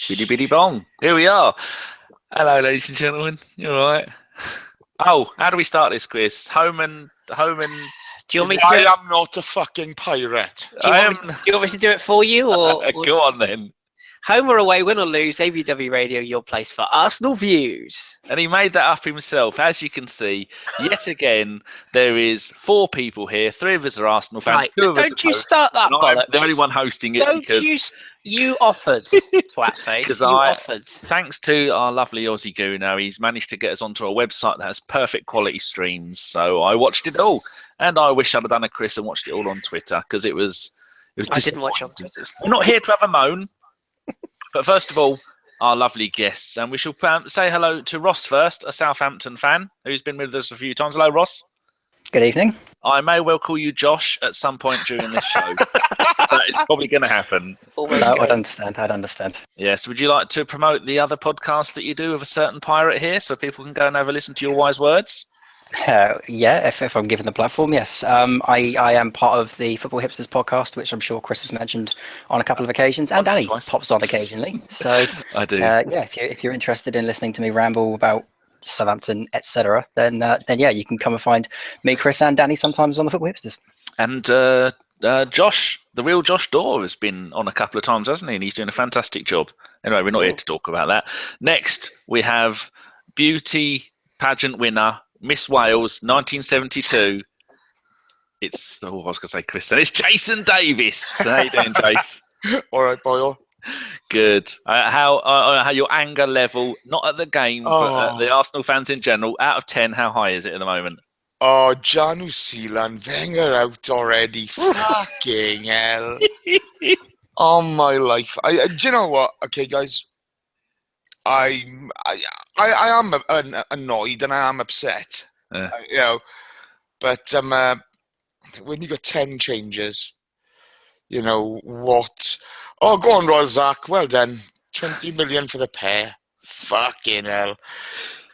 Biddy biddy bong. Here we are. Hello, ladies and gentlemen. You all right? Oh, how do we start this, Kris? Home and. Do you want me to do it? I am not a fucking pirate. Do you want me to do it for you? Or Go on then. home or away, win or lose, ABW Radio, your place for Arsenal views. And he made that up himself. As you can see, yet again, there is 4 people here. 3 of us are Arsenal fans. Right, 2 of us don't are you start that I'm bollocks. the only one hosting it. Don't because... you offered, twatface. Because offered. Thanks to our lovely Aussie Goono, he's managed to get us onto a website that has perfect quality streams. So I watched it all. And I wish I'd have done a Kris and watched it all on Twitter because it was I didn't watch on Twitter. We're not here to have a moan. But first of all, our lovely guests. And we shall say hello to Ross first, a Southampton fan who's been with us a few times. Hello, Ross. Good evening. I may well call you Josh at some point during this show. That is probably going to happen. No, I'd understand. Yes. Would you like to promote the other podcast that you do with a certain pirate here so people can go and have a listen to your wise words? Yeah, if I'm given the platform, yes. I am part of the Football Hipsters podcast, which I'm sure Kris has mentioned on a couple of occasions, and Danny pops on occasionally. So I do. Yeah, if you're interested in listening to me ramble about Southampton, etc., then yeah, you can come and find me, Kris, and Danny sometimes on the Football Hipsters. And Josh, the real Josh Dorr, has been on a couple of times, hasn't he? And he's doing a fantastic job. Anyway, we're not here to talk about that. Next, we have beauty pageant winner, Miss Wales, 1972. I was going to say Kris. It's Jason Davis. How you doing, Jace? All right, boy. Good. How your anger level, not at the game, but at the Arsenal fans in general, out of 10, how high is it at the moment? Oh, Janu Sealand, Wenger out already. Fucking hell. Oh, my life. Do you know what? Okay, guys. I am annoyed and I am upset, but when you got 10 changes, what? Oh, go on, Royal Zach. Well done. 20 million for the pair. Fucking hell.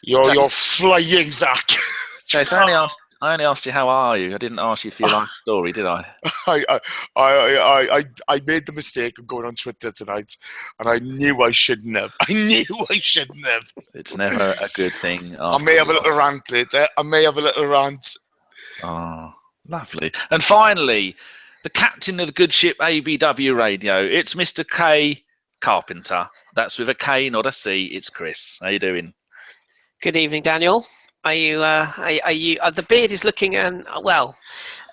You're flying, Zach. Jace, I only asked you how are you. I didn't ask you for your life story, did I? I made the mistake of going on Twitter tonight, and I knew I shouldn't have. It's never a good thing. I may have a little rant later. Oh, lovely. And finally, the captain of the good ship ABW Radio. It's Mr. K Carpenter. That's with a K, not a C. It's Kris. How you doing? Good evening, Daniel. Are you? The beard is looking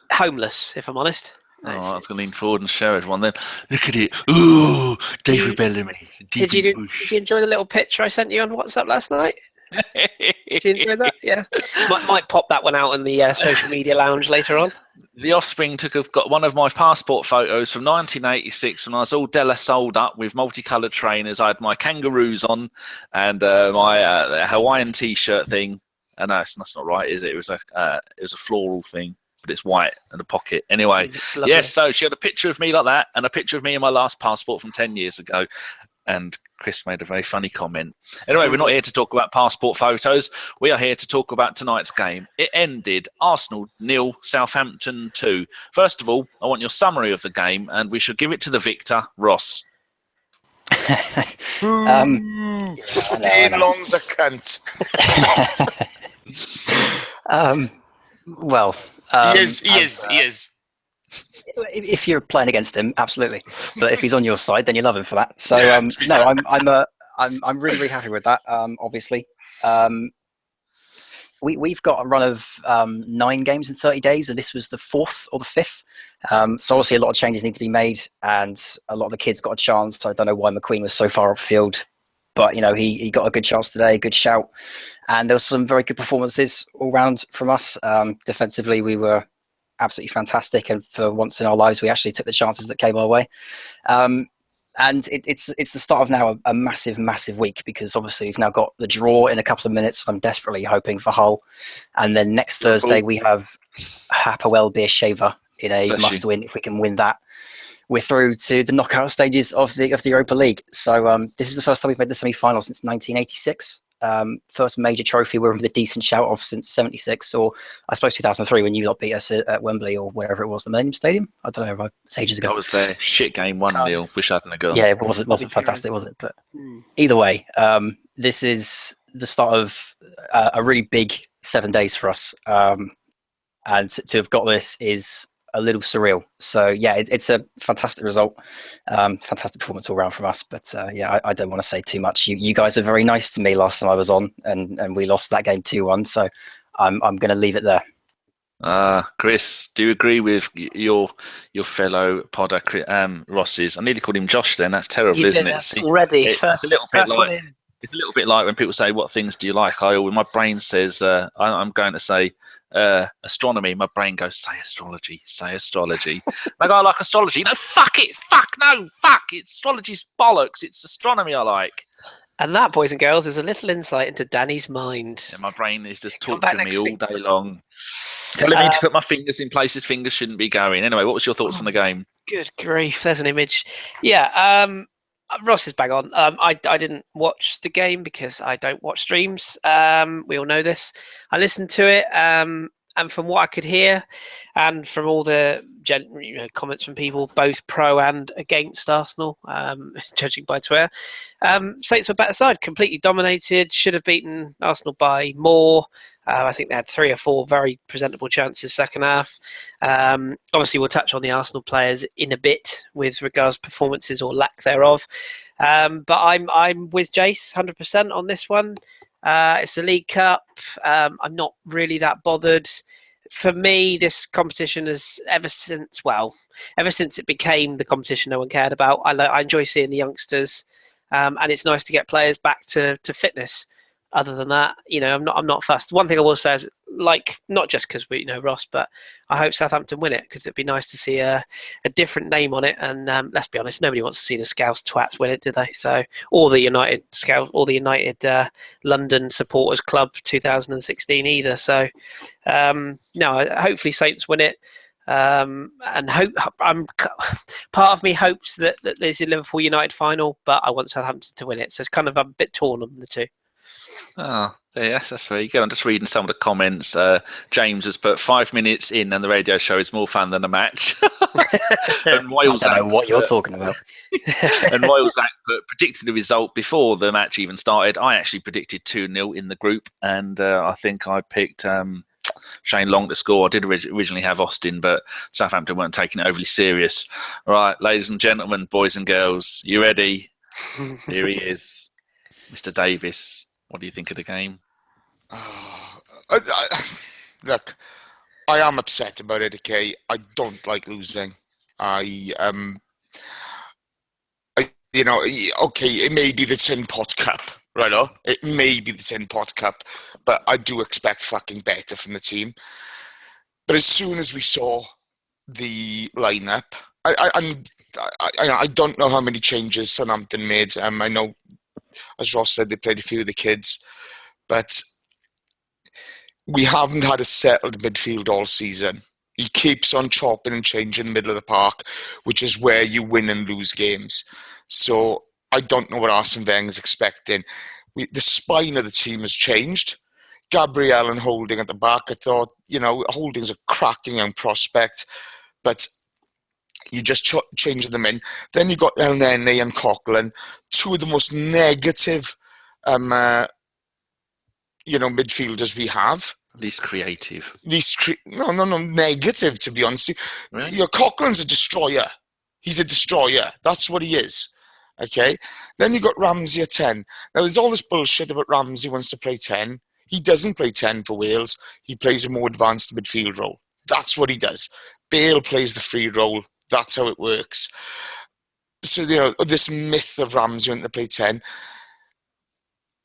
homeless, if I'm honest. Oh, I was going to lean forward and show everyone then. Look at it. Ooh, David Bellamy. Did you enjoy the little picture I sent you on WhatsApp last night? Did you enjoy that? Yeah. Might pop that one out in the social media lounge later on. The offspring got one of my passport photos from 1986 when I was all Della sold up with multicoloured trainers. I had my kangaroos on and my Hawaiian T-shirt thing. No, that's not right, is it? It was a floral thing, but it's white and a pocket. Anyway, yes. So she had a picture of me like that, and a picture of me in my last passport from 10 years ago. And Kris made a very funny comment. Anyway, we're not here to talk about passport photos. We are here to talk about tonight's game. It ended Arsenal 0, Southampton 2. First of all, I want your summary of the game, and we should give it to the victor, Ross. Dean Long's a cunt. He is. If you're playing against him, absolutely. But if he's on your side, then you love him for that. So I'm really, really happy with that. Obviously, we've got a run of 9 games in 30 days, and this was the 4th or the 5th. So obviously, a lot of changes need to be made, and a lot of the kids got a chance. I don't know why McQueen was so far upfield. But, he got a good chance today, good shout. And there was some very good performances all round from us. Defensively, we were absolutely fantastic. And for once in our lives, we actually took the chances that came our way. And it's the start of now a massive, massive week because obviously we've now got the draw in a couple of minutes. I'm desperately hoping for Hull. And then next Thursday, we have Hapoel Beersheva in a must-win. If we can win that, we're through to the knockout stages of the Europa League. So this is the first time we've made the semi-final since 1986. first major trophy we're with a decent shout of since '76, or I suppose 2003 when you lot beat us at Wembley or wherever it was, the Millennium Stadium. I don't know, it's ages ago. I was there. Shit game 1-0. Wish I hadn't have gone. Yeah, it wasn't fantastic, was it? But either way, this is the start of a really big 7 days for us, and to have got this is a little surreal. So yeah, it's a fantastic result, fantastic performance all round from us. But yeah, I don't want to say too much. You guys were very nice to me last time I was on, and we lost that game 2-1. So I'm going to leave it there. Kris, do you agree with your fellow podder, Ross's? I nearly called him Josh then. That's terrible, isn't it? See, already. It's a little bit like when people say, what things do you like? My brain says, I'm going to say astronomy. My brain goes, say astrology. I go, I like astrology. No, fuck it. It's astrology's bollocks. It's astronomy I like. And that, boys and girls, is a little insight into Danny's mind. Yeah, my brain is just torturing me all day long. Telling me to put my fingers in places fingers shouldn't be going. Anyway, what was your thoughts on the game? Good grief, there's an image. Yeah, Ross is bang on. I didn't watch the game because I don't watch streams. We all know this. I listened to it, and from what I could hear, and from all the comments from people, both pro and against Arsenal, judging by Twitter, Saints were better side, completely dominated. Should have beaten Arsenal by more. I think they had 3 or 4 very presentable chances second half. Obviously, we'll touch on the Arsenal players in a bit with regards to performances or lack thereof. But I'm with Jace 100% on this one. It's the League Cup. I'm not really that bothered. For me, this competition has ever since it became the competition no one cared about. I enjoy seeing the youngsters, and it's nice to get players back to fitness. Other than that, I'm not fussed. One thing I will say is, not just because we Ross, but I hope Southampton win it, because it'd be nice to see a different name on it. And let's be honest, nobody wants to see the Scouse twats win it, do they? So, or the United London Supporters Club 2016 either. So, no, hopefully Saints win it. And part of me hopes that there's a Liverpool United final, but I want Southampton to win it. So it's kind of a bit torn on the two. Oh, yes, that's very good. I'm just reading some of the comments. James has put 5 minutes in and the radio show is more fun than a match. And I don't know what you're talking about. And Royalzac predicted the result before the match even started. I actually predicted 2-0 in the group, and I think I picked Shane Long to score. I did originally have Austin, but Southampton weren't taking it overly serious. All right, ladies and gentlemen, boys and girls, you ready? Here he is, Mr. Davis. What do you think of the game? Look, I am upset about it, okay? I don't like losing. Okay, it may be the Tin Pot Cup, right? It may be the Tin Pot Cup, but I do expect fucking better from the team. But as soon as we saw the lineup, I don't know how many changes Southampton made. I know, as Ross said, they played a few of the kids, but we haven't had a settled midfield all season. He keeps on chopping and changing in the middle of the park, which is where you win and lose games. So I don't know what Arsene Wenger's expecting. The spine of the team has changed. Gabriel and Holding at the back, I thought, Holding's a cracking young prospect, but you just changing them in. Then you got El Nene and Coughlin, two of the most negative, midfielders we have. Least creative. No, negative, to be honest. Really? Coughlin's a destroyer. He's a destroyer. That's what he is. Okay? Then you got Ramsey at 10. Now, there's all this bullshit about Ramsey wants to play 10. He doesn't play 10 for Wales. He plays a more advanced midfield role. That's what he does. Bale plays the free role. That's how it works. So, this myth of Ramsey wanting to play 10,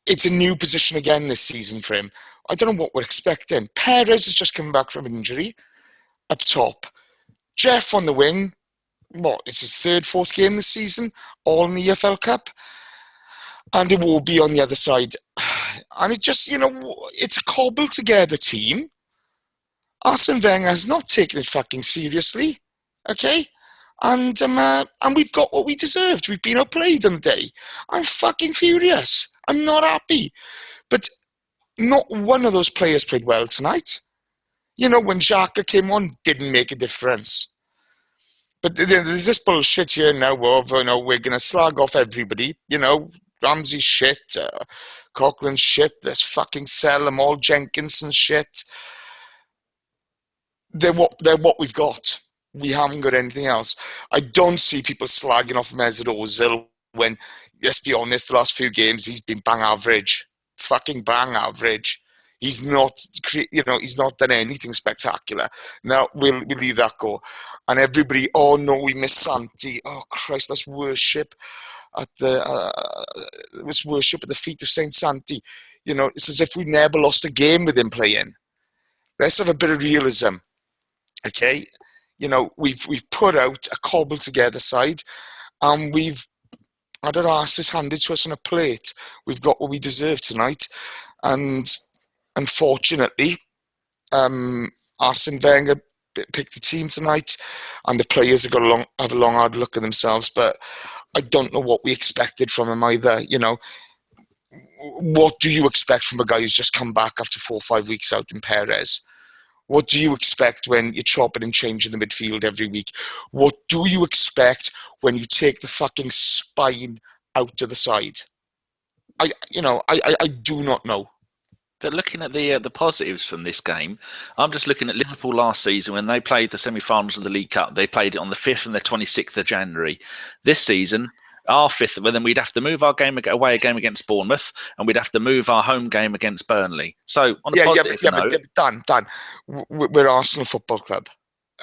it's a new position again this season for him. I don't know what we're expecting. Perez has just come back from injury up top. Jeff on the wing. It's his third, fourth game this season, all in the EFL Cup. And it will be on the other side. And it just, it's a cobbled together team. Arsene Wenger has not taken it fucking seriously. Okay? And we've got what we deserved. We've been outplayed on the day. I'm fucking furious. I'm not happy. But not one of those players played well tonight. You know, when Xhaka came on, didn't make a difference. But there's this bullshit here now of, you know, we're going to slag off everybody. You know, Ramsey shit, Coughlin shit, let's fucking sell them all, Jenkinson shit. They're what we've got. We haven't got anything else. I don't see people slagging off Mesut Ozil when, let's be honest, the last few games he's been bang average. Fucking bang average. He's not, you know, he's not done anything spectacular. Now, we'll leave that go. And everybody, oh no, we miss Santi. Oh Christ, let's worship at the feet of Saint Santi. You know, it's as if we never lost a game with him playing. Let's have a bit of realism, okay? You know, we've put out a cobbled together side, and we've had our asses handed to us on a plate. We've got what we deserve tonight, and unfortunately, Arsene Wenger picked the team tonight, and the players have got have a long hard look at themselves. But I don't know what we expected from him either. You know, what do you expect from a guy who's just come back after 4 or 5 weeks out in Perez? What do you expect when you're chopping and changing the midfield every week? What do you expect when you take the fucking spine out to the side? I do not know. But looking at the positives from this game, I'm just looking at Liverpool last season when they played the semi-finals of the League Cup. They played it on the 5th and the 26th of January. This season, our 5th, well, then we'd have to move our away game against Bournemouth, and we'd have to move our home game against Burnley. So on a positive note, but Dan, we're Arsenal Football Club.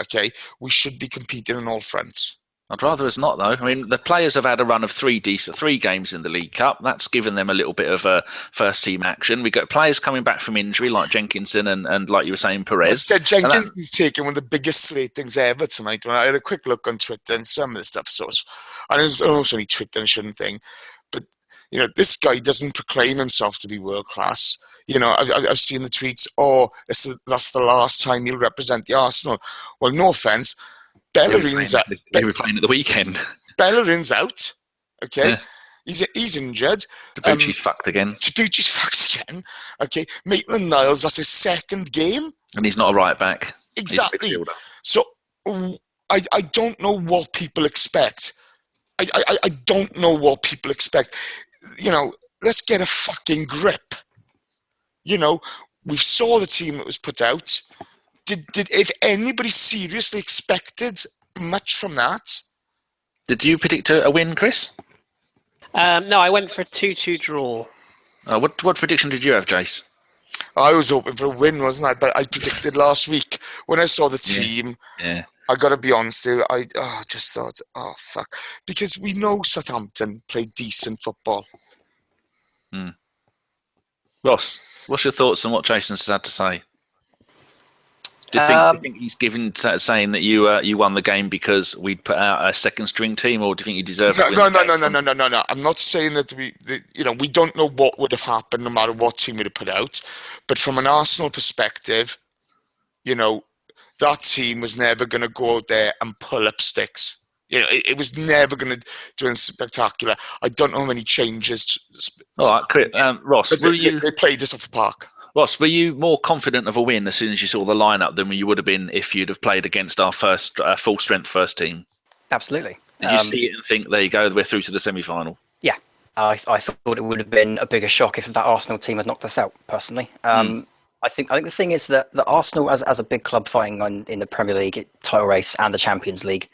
Okay, we should be competing on all fronts. I'd rather us not, though. I mean, the players have had a run of 3 games in the League Cup. That's given them a little bit of first-team action. We've got players coming back from injury, like Jenkinson and like you were saying, Perez. Jenkinson's taken one of the biggest slatings ever tonight. When I had a quick look on Twitter and some of the stuff, I was also only Twitter and shouldn't think. But, you know, this guy doesn't proclaim himself to be world-class. You know, I've seen the tweets, that's the last time he'll represent the Arsenal. Well, no offence. Bellerin's out. They were playing at the weekend. Bellerin's out. Okay, yeah. He's injured. Tabucci's fucked again. Okay, Maitland-Niles, that's his 2nd game, and he's not a right back. Exactly. So I don't know what people expect. I don't know what people expect. You know, let's get a fucking grip. You know, we saw the team that was put out. Did if anybody seriously expected much from that? Did you predict a win, Kris? No, I went for a 2-2 draw. What prediction did you have, Jace? I was hoping for a win, wasn't I? But I predicted last week when I saw the team. Yeah. I got to be honest, I just thought, oh fuck, because we know Southampton play decent football. Ross, what's your thoughts on what Jason's had to say? Do you think he's saying that you won the game because we'd put out a second string team, or do you think you deserve it? No. I'm not saying that we don't know what would have happened no matter what team we'd have put out. But from an Arsenal perspective, you know, that team was never going to go out there and pull up sticks. You know, it was never going to do anything spectacular. I don't know how many changes. All right, Ross, they played this off the park. Ross, were you more confident of a win as soon as you saw the lineup than you would have been if you'd have played against our first full-strength first team? Absolutely. Did you see it and think, there you go, we're through to the semi-final? Yeah, I thought it would have been a bigger shock if that Arsenal team had knocked us out, personally. I think the thing is that the Arsenal, as a big club fighting in the Premier League title race and the Champions League,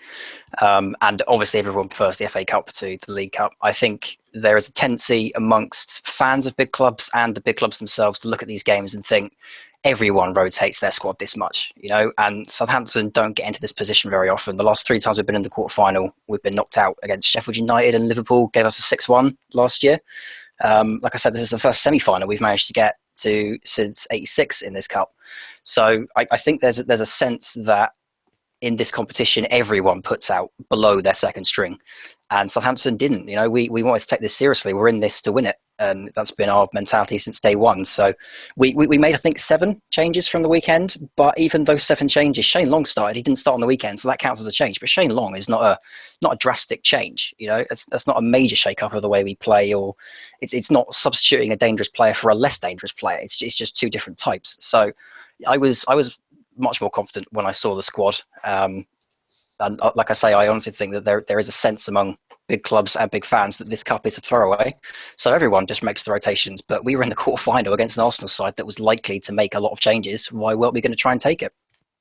and obviously everyone prefers the FA Cup to the League Cup, I think there is a tendency amongst fans of big clubs and the big clubs themselves to look at these games and think everyone rotates their squad this much, you know, and Southampton don't get into this position very often. The last 3 times we've been in the quarterfinal, we've been knocked out against Sheffield United, and Liverpool gave us a 6-1 last year. Like I said, this is the first semi-final we've managed to get to since '86 in this cup. So I think there's a sense that in this competition, everyone puts out below their second string, and Southampton didn't. You know, we wanted to take this seriously. We're in this to win it. and that's been our mentality since day one. So we made, I think, 7 changes from the weekend, but even those 7 changes, Shane Long started. He didn't start on the weekend, so that counts as a change. But Shane Long is not a drastic change. That's not a major shake-up of the way we play, or it's not substituting a dangerous player for a less dangerous player. It's just 2 different types. So I was much more confident when I saw the squad. And like I say, I honestly think that there is a sense among big clubs and big fans that this cup is a throwaway. So everyone just makes the rotations. But we were in the quarterfinal against an Arsenal side that was likely to make a lot of changes. Why weren't we going to try and take it?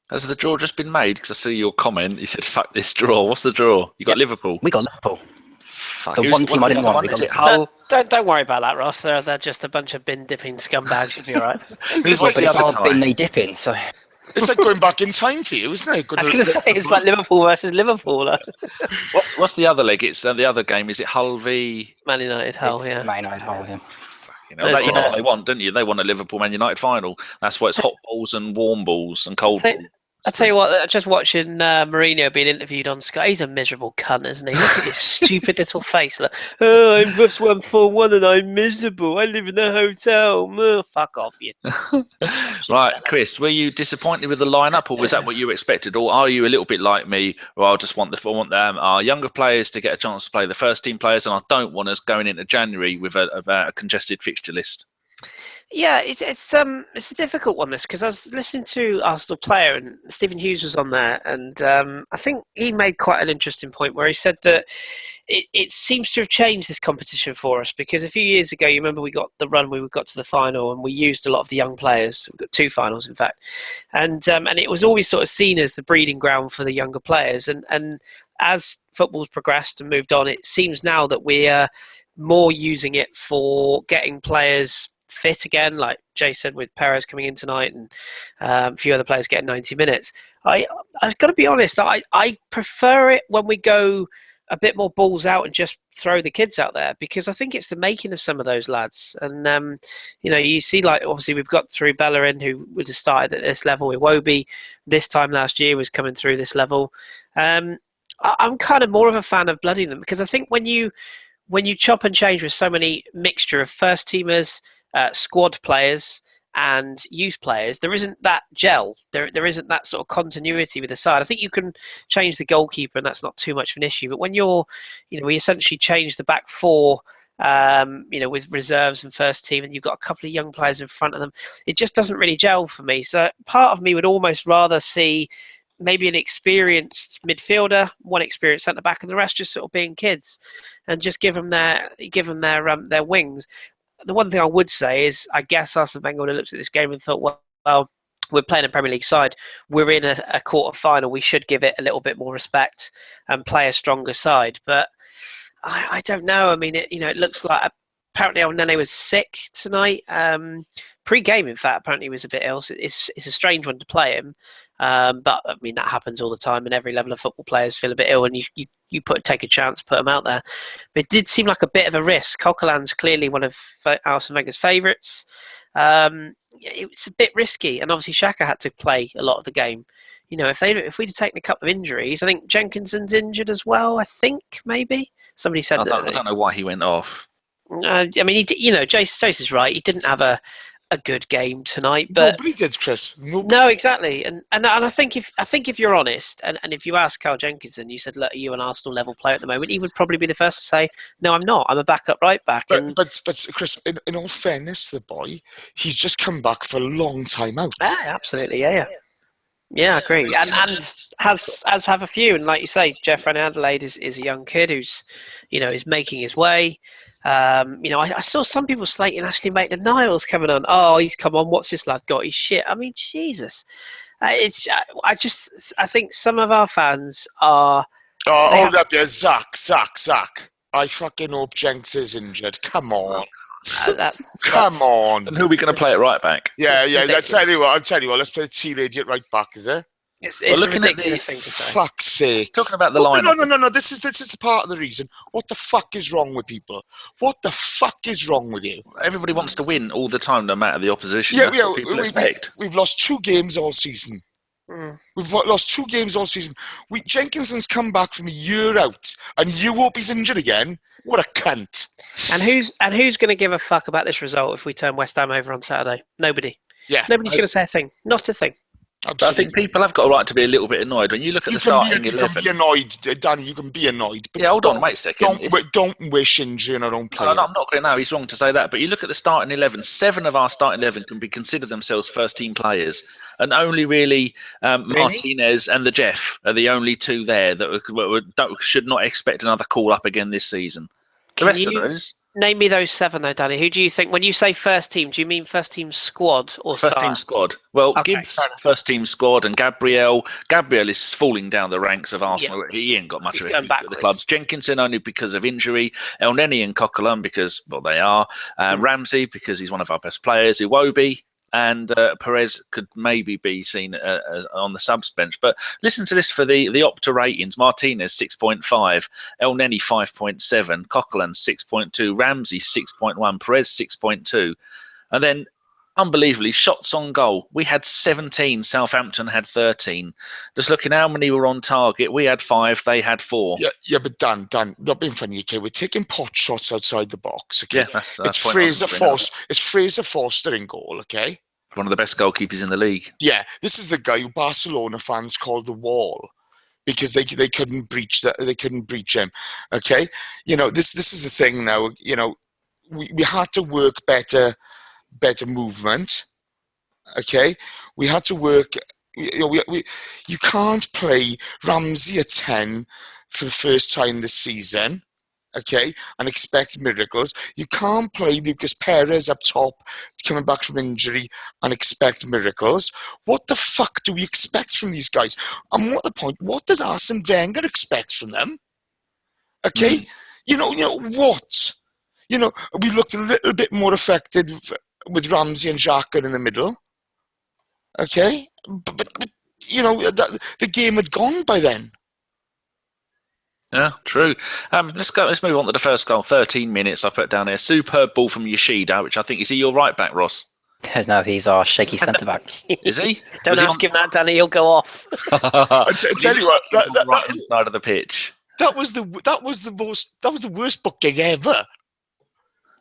Has the draw just been made? Because I see your comment. You said, fuck this draw. What's the draw? You got Liverpool. We got Liverpool. Fuck. The one team I didn't want. Is it Hull? Don't worry about that, Ross. They're just a bunch of bin dipping scumbags. You'll be all right. It's like, But it's our bin they dip in. So it's like going back in time for you, isn't it? I was going to say, it's like Liverpool versus Liverpool. What's the other leg? It's the other game. Is it Hull v Man United, Hull, yeah. Man United, Hull, yeah. You know what they want, don't you? They want a Liverpool Man United final. That's why it's hot balls and warm balls and cold balls. I tell you what, just watching Mourinho being interviewed on Sky, he's a miserable cunt, isn't he? Look at his stupid little face. Like, I'm just 141 and I'm miserable. I live in a hotel. Oh, fuck off, you. Right, Kris, were you disappointed with the lineup, or was that what you expected, or are you a little bit like me, or I just want our younger players to get a chance to play the first team players, and I don't want us going into January with a congested fixture list? Yeah, it's a difficult one, this, because I was listening to Arsenal player and Stephen Hughes was on there, and I think he made quite an interesting point where he said that it seems to have changed this competition for us, because a few years ago, you remember we got the run where we got to the final and we used a lot of the young players. We got 2 finals, in fact, and it was always sort of seen as the breeding ground for the younger players, and as football's progressed and moved on, it seems now that we're more using it for getting players fit again, like Jace said, with Perez coming in tonight and a few other players getting 90 minutes. I've got to be honest, I prefer it when we go a bit more balls out and just throw the kids out there, because I think it's the making of some of those lads. And, you see, like, obviously we've got through Bellerin, who would have started at this level. Iwobi this time last year was coming through this level. I'm kind of more of a fan of blooding them, because I think when you chop and change with so many mixture of first teamers, squad players and youth players, there isn't that gel. There isn't that sort of continuity with the side. I think you can change the goalkeeper, and that's not too much of an issue. But when we essentially change the back 4, with reserves and first team, and you've got a couple of young players in front of them, it just doesn't really gel for me. So part of me would almost rather see maybe an experienced midfielder, one experienced centre back, and the rest just sort of being kids, and just give them their wings. The one thing I would say is, I guess Arsene Wenger would have looked at this game and thought, well, we're playing a Premier League side. We're in a quarter final. We should give it a little bit more respect and play a stronger side. But I don't know. I mean, it looks like apparently El Nene was sick tonight. Pre-game, in fact, apparently he was a bit ill. So it's a strange one to play him. But I mean, that happens all the time, and every level of football players feel a bit ill, and you take a chance, put them out there. But it did seem like a bit of a risk. Coquelin's clearly one of Arsene Wenger's favourites. It's a bit risky, and obviously Xhaka had to play a lot of the game. If we'd have taken a couple of injuries, I think Jenkinson's injured as well. I think maybe somebody said that. I don't know why he went off. I mean, Jace is right. He didn't have a good game tonight, but nobody did, Kris. No, exactly. And I think if you're honest, and if you ask Carl Jenkinson, you said, "Look, are you an Arsenal level player at the moment?" He would probably be the first to say, "No, I'm not. I'm a backup right back." But Kris, in all fairness to the boy, he's just come back for a long time out. Absolutely, yeah, I agree. And has have a few, and like you say, Jeff Van Adelaide is a young kid who's, is making his way. I saw some people slating Ashley Maitland-Niles coming on. Oh, he's come on. What's this lad got? He's shit. I mean, Jesus. I think some of our fans are. Oh, hold up there, Zach. I fucking hope Jenks is injured. Come on. Come on. And who are we going to play at right back? Yeah. I'll tell you what. Let's play the T-Lady at right back, is it? It's a ridiculous thing to say. Fuck's sake. Talking about the line. No. This is part of the reason. What the fuck is wrong with people? What the fuck is wrong with you? Everybody wants to win all the time, no matter the opposition. That's what people expect. We've lost 2 games all season. We've lost 2 games all season. Jenkinson's come back from a year out, and you hope he's injured again? What a cunt. And who's going to give a fuck about this result if we turn West Ham over on Saturday? Nobody. Yeah. Nobody's going to say a thing. Not a thing. But I think people have got a right to be a little bit annoyed when you look at the starting 11. You can be annoyed, Danny. You can be annoyed. But hold on, wait a second. Don't wish injury on our own player. No, I'm not going to. No, he's wrong to say that. But you look at the starting 11. 7 of our starting 11 can be considered themselves first-team players, and only really Martinez and the Jeff are the only 2 there that should not expect another call up again this season. The rest of those. Name me those 7, though, Danny. Who do you think, when you say first team, do you mean first team squad or first team squad? Well, okay, Gibbs, first team squad, and Gabriel is falling down the ranks of Arsenal. Yeah. He ain't got much of a future at the clubs. Jenkinson only because of injury. El Neni and Coquelin because, well, they are. Ramsey because he's one of our best players. Iwobi. And Perez could maybe be seen on the subs bench. But listen to this for the Opta ratings. Martinez, 6.5. El Neni, 5.7. Coquelin, 6.2. Ramsey, 6.1. Perez, 6.2. And then, unbelievably, shots on goal. We had 17. Southampton had 13. Just looking how many were on target. We had 5. They had 4. Yeah, but Dan, not being funny, okay? We're taking pot shots outside the box, okay? Yeah, that's it's Fraser Forster in goal, okay? One of the best goalkeepers in the league. Yeah, this is the guy who Barcelona fans called the Wall because they couldn't breach him, okay? You know, this is the thing now. You know, we had to work better movement. Okay, we had to work. You can't play Ramsey at 10 for the first time this season, okay, and expect miracles. You can't play Lucas Perez up top coming back from injury and expect miracles. What the fuck do we expect from these guys? And what the point? What does Arsene Wenger expect from them? Okay, you know what? You know, we looked a little bit more effective with Ramsey and Xhaka in the middle. Okay, but you know, the game had gone by then. Yeah, true. Let's move on to the first goal. 13 minutes. I put down here. Superb ball from Yoshida, which I think is he your right back, Ross? No, he's our shaky centre back. Is he? Don't ask him that, Danny. He'll go off. I tell you what, that right side of the pitch. That was the worst booking ever.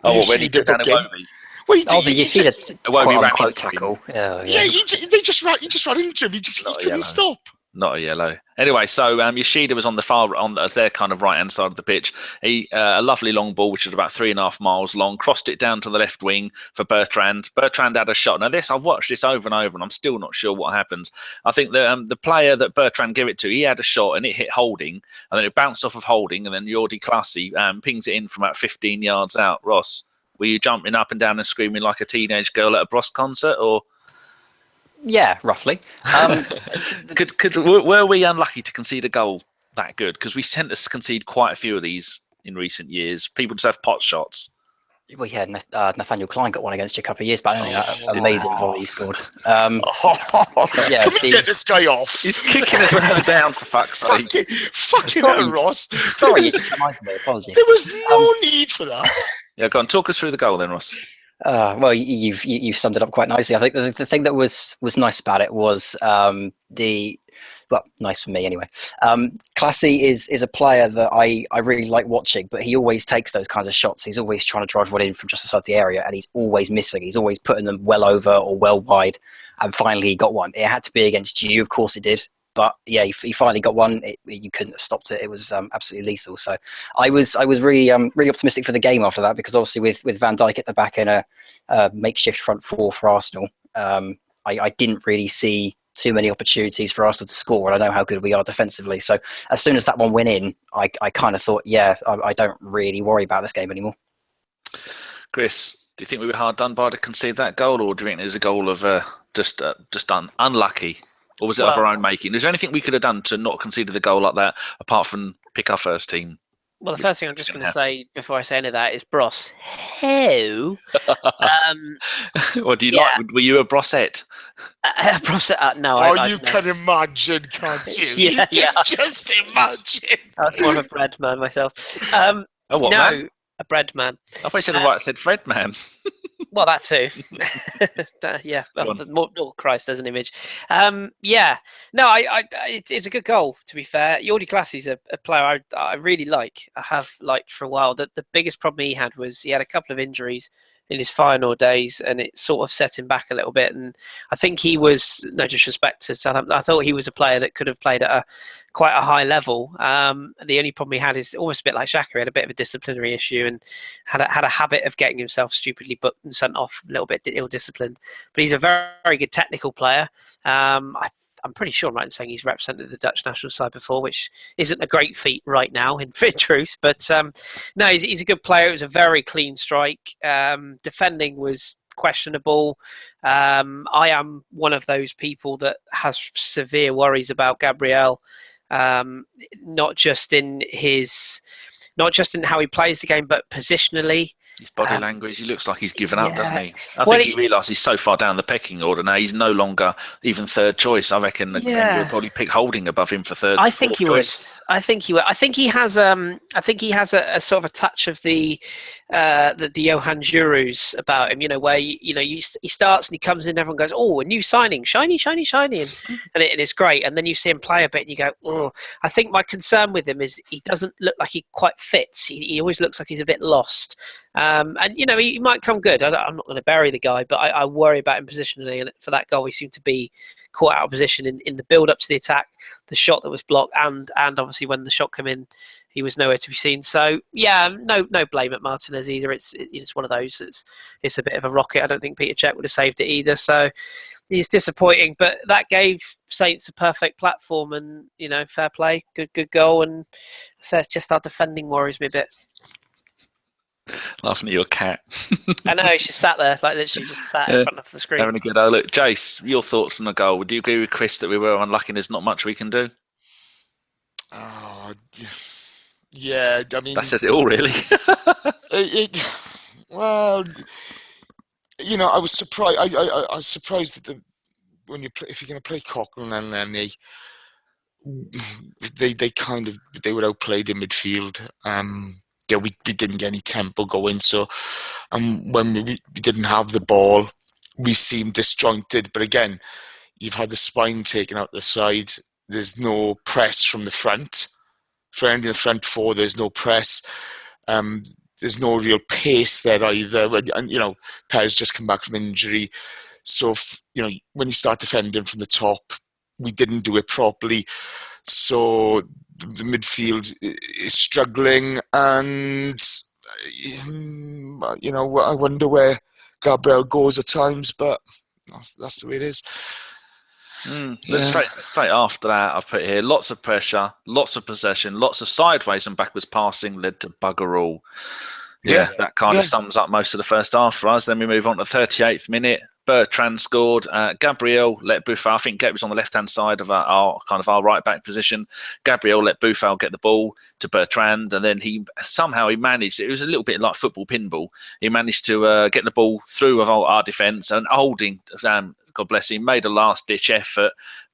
Oh, well, when he took down Iwobi. Well, the Yoshida quote-unquote tackle. Yeah, he just ran into him. He couldn't stop. Not a yellow. Anyway, so Yoshida was on their kind of right-hand side of the pitch. A lovely long ball, which was about 3.5 miles long, crossed it down to the left wing for Bertrand. Bertrand had a shot. Now, I've watched this over and over, and I'm still not sure what happens. I think the player that Bertrand gave it to, he had a shot, and it hit Holding, and then it bounced off of Holding, and then Jordi Classy pings it in from about 15 yards out. Ross, were you jumping up and down and screaming like a teenage girl at a Bros concert, or...? Yeah, roughly. Were we unlucky to concede a goal that good? Because we tend to concede quite a few of these in recent years. People just have pot shots. Well, yeah, Nathaniel Klein got one against you a couple of years back. Amazing volley he scored. Can we get this guy off? He's kicking us down, for fuck's sake. Fucking hell, Ross. Sorry, you just reminded me. Apologies. There was no need for that. Yeah, go on. Talk us through the goal then, Ross. Well, you've summed it up quite nicely. I think the thing that was nice about it was nice for me anyway. Classy is a player that I really like watching, but he always takes those kinds of shots. He's always trying to drive one in from just outside the area, and he's always missing. He's always putting them well over or well wide, and finally he got one. It had to be against you, of course it did. But yeah, he finally got one. You couldn't have stopped it. It was absolutely lethal. So I was really optimistic for the game after that, because obviously with Van Dijk at the back in a makeshift front four for Arsenal, I didn't really see too many opportunities for Arsenal to score, and I know how good we are defensively. So as soon as that one went in, I kind of thought, I don't really worry about this game anymore. Kris, do you think we were hard done by to concede that goal, or do you think there's a goal of just unlucky? Or was it of our own making? Is there anything we could have done to not concede the goal like that, apart from pick our first team? Well, the first thing I'm just going to say before I say any of that is Bros. How? What do you like? Were you a Brossette? Brossette? No. Can imagine, can't you? Yeah. You just imagine. I was more of a bread man myself. Man? A bread man. I thought you said I said Fred man. Well, that too. Yeah. Go Oh, on. more Christ, there's an image. Yeah. No, it's a good goal. To be fair, Jordi Classy's a player I really like. I have liked for a while. The biggest problem he had was he had a couple of injuries in his final days, and it sort of set him back a little bit. And I think he was, no disrespect to Southampton, I thought he was a player that could have played at quite a high level. The only problem he had is almost a bit like Xhaka. He had a bit of a disciplinary issue and had a habit of getting himself stupidly booked and sent off, a little bit ill-disciplined. But he's a very, very good technical player. I'm pretty sure I'm right in saying he's represented the Dutch national side before, which isn't a great feat right now, in truth. But no, he's a good player. It was a very clean strike. Defending was questionable. I am one of those people that has severe worries about Gabriel, not just in how he plays the game, but positionally. His body language, he looks like he's given up, doesn't he? I Well, think he realised he's so far down the pecking order now, he's no longer even third choice. I reckon that Wenger would probably pick Holding above him for third. I think he would. choice. I think he would. I think he has a sort of a touch of the Johan Giroud's about him. Where he starts and he comes in, everyone goes, "Oh, a new signing, shiny, shiny, shiny," and it's great. And then you see him play a bit, and you go, "Oh." I think my concern with him is he doesn't look like he quite fits. He always looks like he's a bit lost. And he might come good. I'm not going to bury the guy, but I worry about him positionally. And for that goal, he seemed to be caught out of position in the build up to the attack, the shot that was blocked, and obviously when the shot came in, he was nowhere to be seen. So yeah, no blame at Martinez either. It's one of those. It's a bit of a rocket. I don't think Peter Cech would have saved it either. So it's disappointing, but that gave Saints a perfect platform, and fair play, good goal. And so it's just our defending worries me a bit. Laughing at your cat. I know, she's sat there, like literally just sat in front of the screen. Having a good old look. Jace, your thoughts on the goal? Would you agree with Kris that we were unlucky and there's not much we can do? Oh, yeah, I mean... That says it all, really. Well, I was surprised. I was surprised that if you're going to play Cochrane and then they were outplayed in midfield. We didn't get any tempo going, so when we didn't have the ball, we seemed disjointed. But again, you've had the spine taken out the side. There's no press from the front. For any of the front four, there's no press. There's no real pace there either. And Perez just come back from injury, so when you start defending from the top, we didn't do it properly. So the midfield is struggling, and I wonder where Gabriel goes at times, but that's the way it is. Straight after that, I've put here lots of pressure, lots of possession, lots of sideways and backwards passing led to bugger all. Yeah, that kind of sums up most of the first half for us. Then we move on to the 38th minute. Bertrand scored. Gabriel let Buffal. I think Gabriel was on the left-hand side of our right back position. Gabriel let Buffal get the ball to Bertrand, and then he managed. It was a little bit like football pinball. He managed to get the ball through our defence, and Holding, God bless him, made a last-ditch effort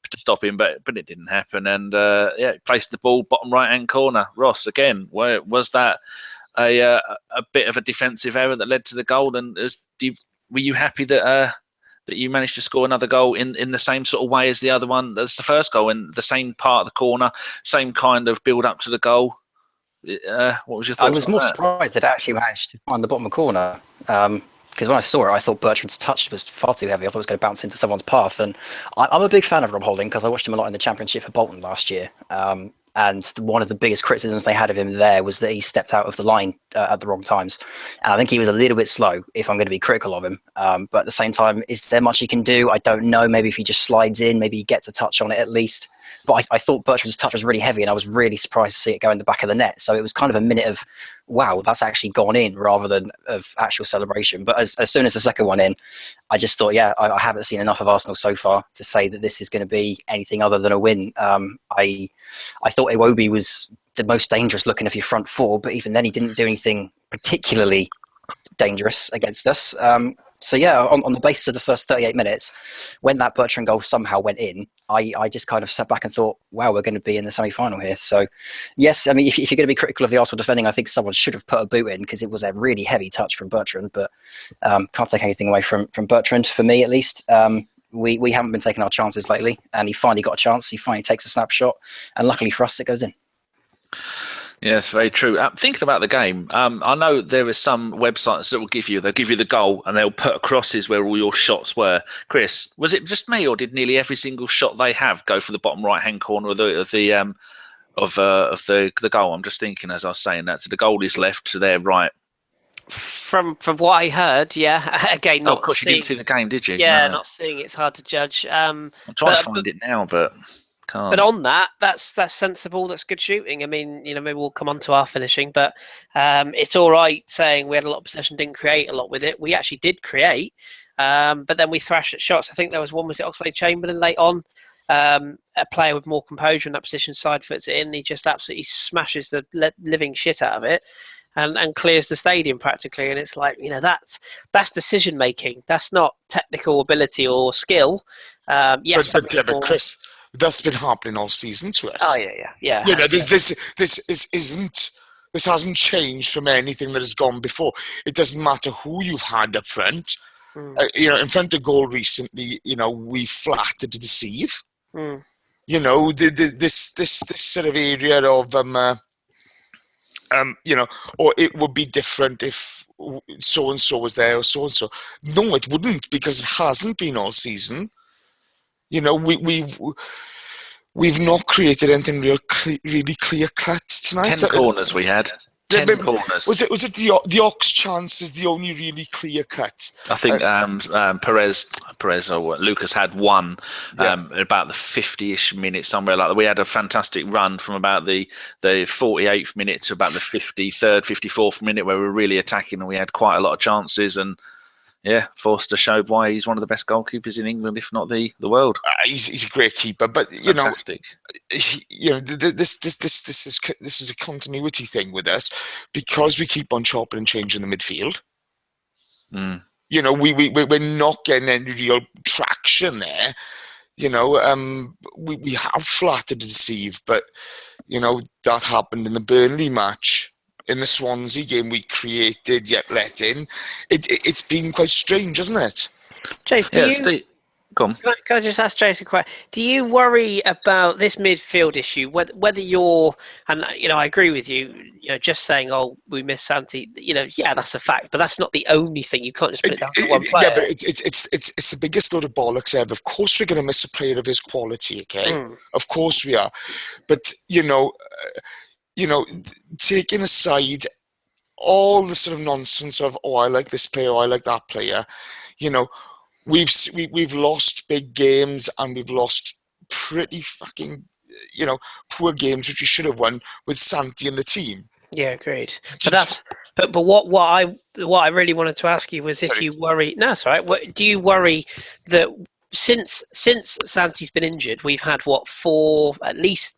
to stop him, but it didn't happen. And placed the ball bottom right-hand corner. Ross, again, was that a bit of a defensive error that led to the goal? And were you happy that you managed to score another goal in the same sort of way as the other one? That's the first goal in the same part of the corner, same kind of build up to the goal. What was your thoughts? I was more surprised that it actually managed to find the bottom corner. Because when I saw it, I thought Bertrand's touch was far too heavy. I thought it was going to bounce into someone's path. And I'm a big fan of Rob Holding because I watched him a lot in the Championship for Bolton last year. And one of the biggest criticisms they had of him there was that he stepped out of the line at the wrong times. And I think he was a little bit slow, if I'm going to be critical of him. But at the same time, is there much he can do? I don't know. Maybe if he just slides in, maybe he gets a touch on it at least. But I thought Bertrand's touch was really heavy, and I was really surprised to see it go in the back of the net. So it was kind of a minute of, wow, that's actually gone in, rather than of actual celebration. But as soon as the second one in, I just thought, I haven't seen enough of Arsenal so far to say that this is going to be anything other than a win. I thought Iwobi was the most dangerous looking of your front four, but even then he didn't do anything particularly dangerous against us. On the basis of the first 38 minutes, when that Bertrand goal somehow went in, I just kind of sat back and thought, wow, we're going to be in the semi-final here. So, yes, I mean, if you're going to be critical of the Arsenal defending, I think someone should have put a boot in because it was a really heavy touch from Bertrand. But can't take anything away from Bertrand, for me at least. We haven't been taking our chances lately, and he finally got a chance. He finally takes a snapshot, and luckily for us, it goes in. Yes, very true. Thinking about the game, I know there are some websites that will give you the goal and they'll put crosses where all your shots were. Kris, was it just me, or did nearly every single shot they have go for the bottom right hand corner of the goal? I'm just thinking as I was saying that. So the goal is left to their right. From what I heard, yeah. Again, not. Of course, you didn't see the game, did you? Yeah, No. not seeing it's hard to judge. I'm trying to find it now, but can't. But on that, that's sensible. That's good shooting. I mean, maybe we'll come on to our finishing, but it's all right saying we had a lot of possession, didn't create a lot with it. We actually did create, but then we thrashed at shots. I think there was one, was it Oxlade-Chamberlain late on? A player with more composure in that position side foots it in. He just absolutely smashes the living shit out of it. And clears the stadium practically, and it's like, that's decision making. That's not technical ability or skill. Yes, but Kris, that's been happening all season to us. Oh yeah. This hasn't changed from anything that has gone before. It doesn't matter who you've had up front. In front of goal recently, we flattered to deceive. This sort of area of or it would be different if so and so was there or so and so. No, it wouldn't, because it hasn't been all season. We've not created anything really clear cut tonight. 10 corners we had. 10 corners. Was it the Ox chance is the only really clear cut? I think Perez or Lucas had one about the 50-ish minute, somewhere like that. We had a fantastic run from about the 48th minute to about the 53rd, 54th minute, where we were really attacking, and we had quite a lot of chances. And yeah, Forster showed why he's one of the best goalkeepers in England, if not the world. He's a great keeper, but Fantastic. This is a continuity thing with us, because we keep on chopping and changing the midfield. We're not getting any real traction there. We have flattered to deceive, but that happened in the Burnley match. In the Swansea game, we created yet let in. It's been quite strange, hasn't it? Jace, Go on. Can I just ask Jace a question? Do you worry about this midfield issue? Whether you're, and I agree with you. Just saying, "Oh, we miss Santi." Yeah, that's a fact, but that's not the only thing. You can't just put it down to one player. Yeah, but it's the biggest load of bollocks ever. Of course, we're going to miss a player of his quality. Okay, of course we are. But taking aside all the sort of nonsense of, oh, I like this player, oh, I like that player, we've lost big games, and we've lost pretty fucking poor games which we should have won with Santi and the team. Yeah, agreed. But what I really wanted to ask you was if you worry. No, that's all right. Do you worry that since Santi's been injured, we've had at least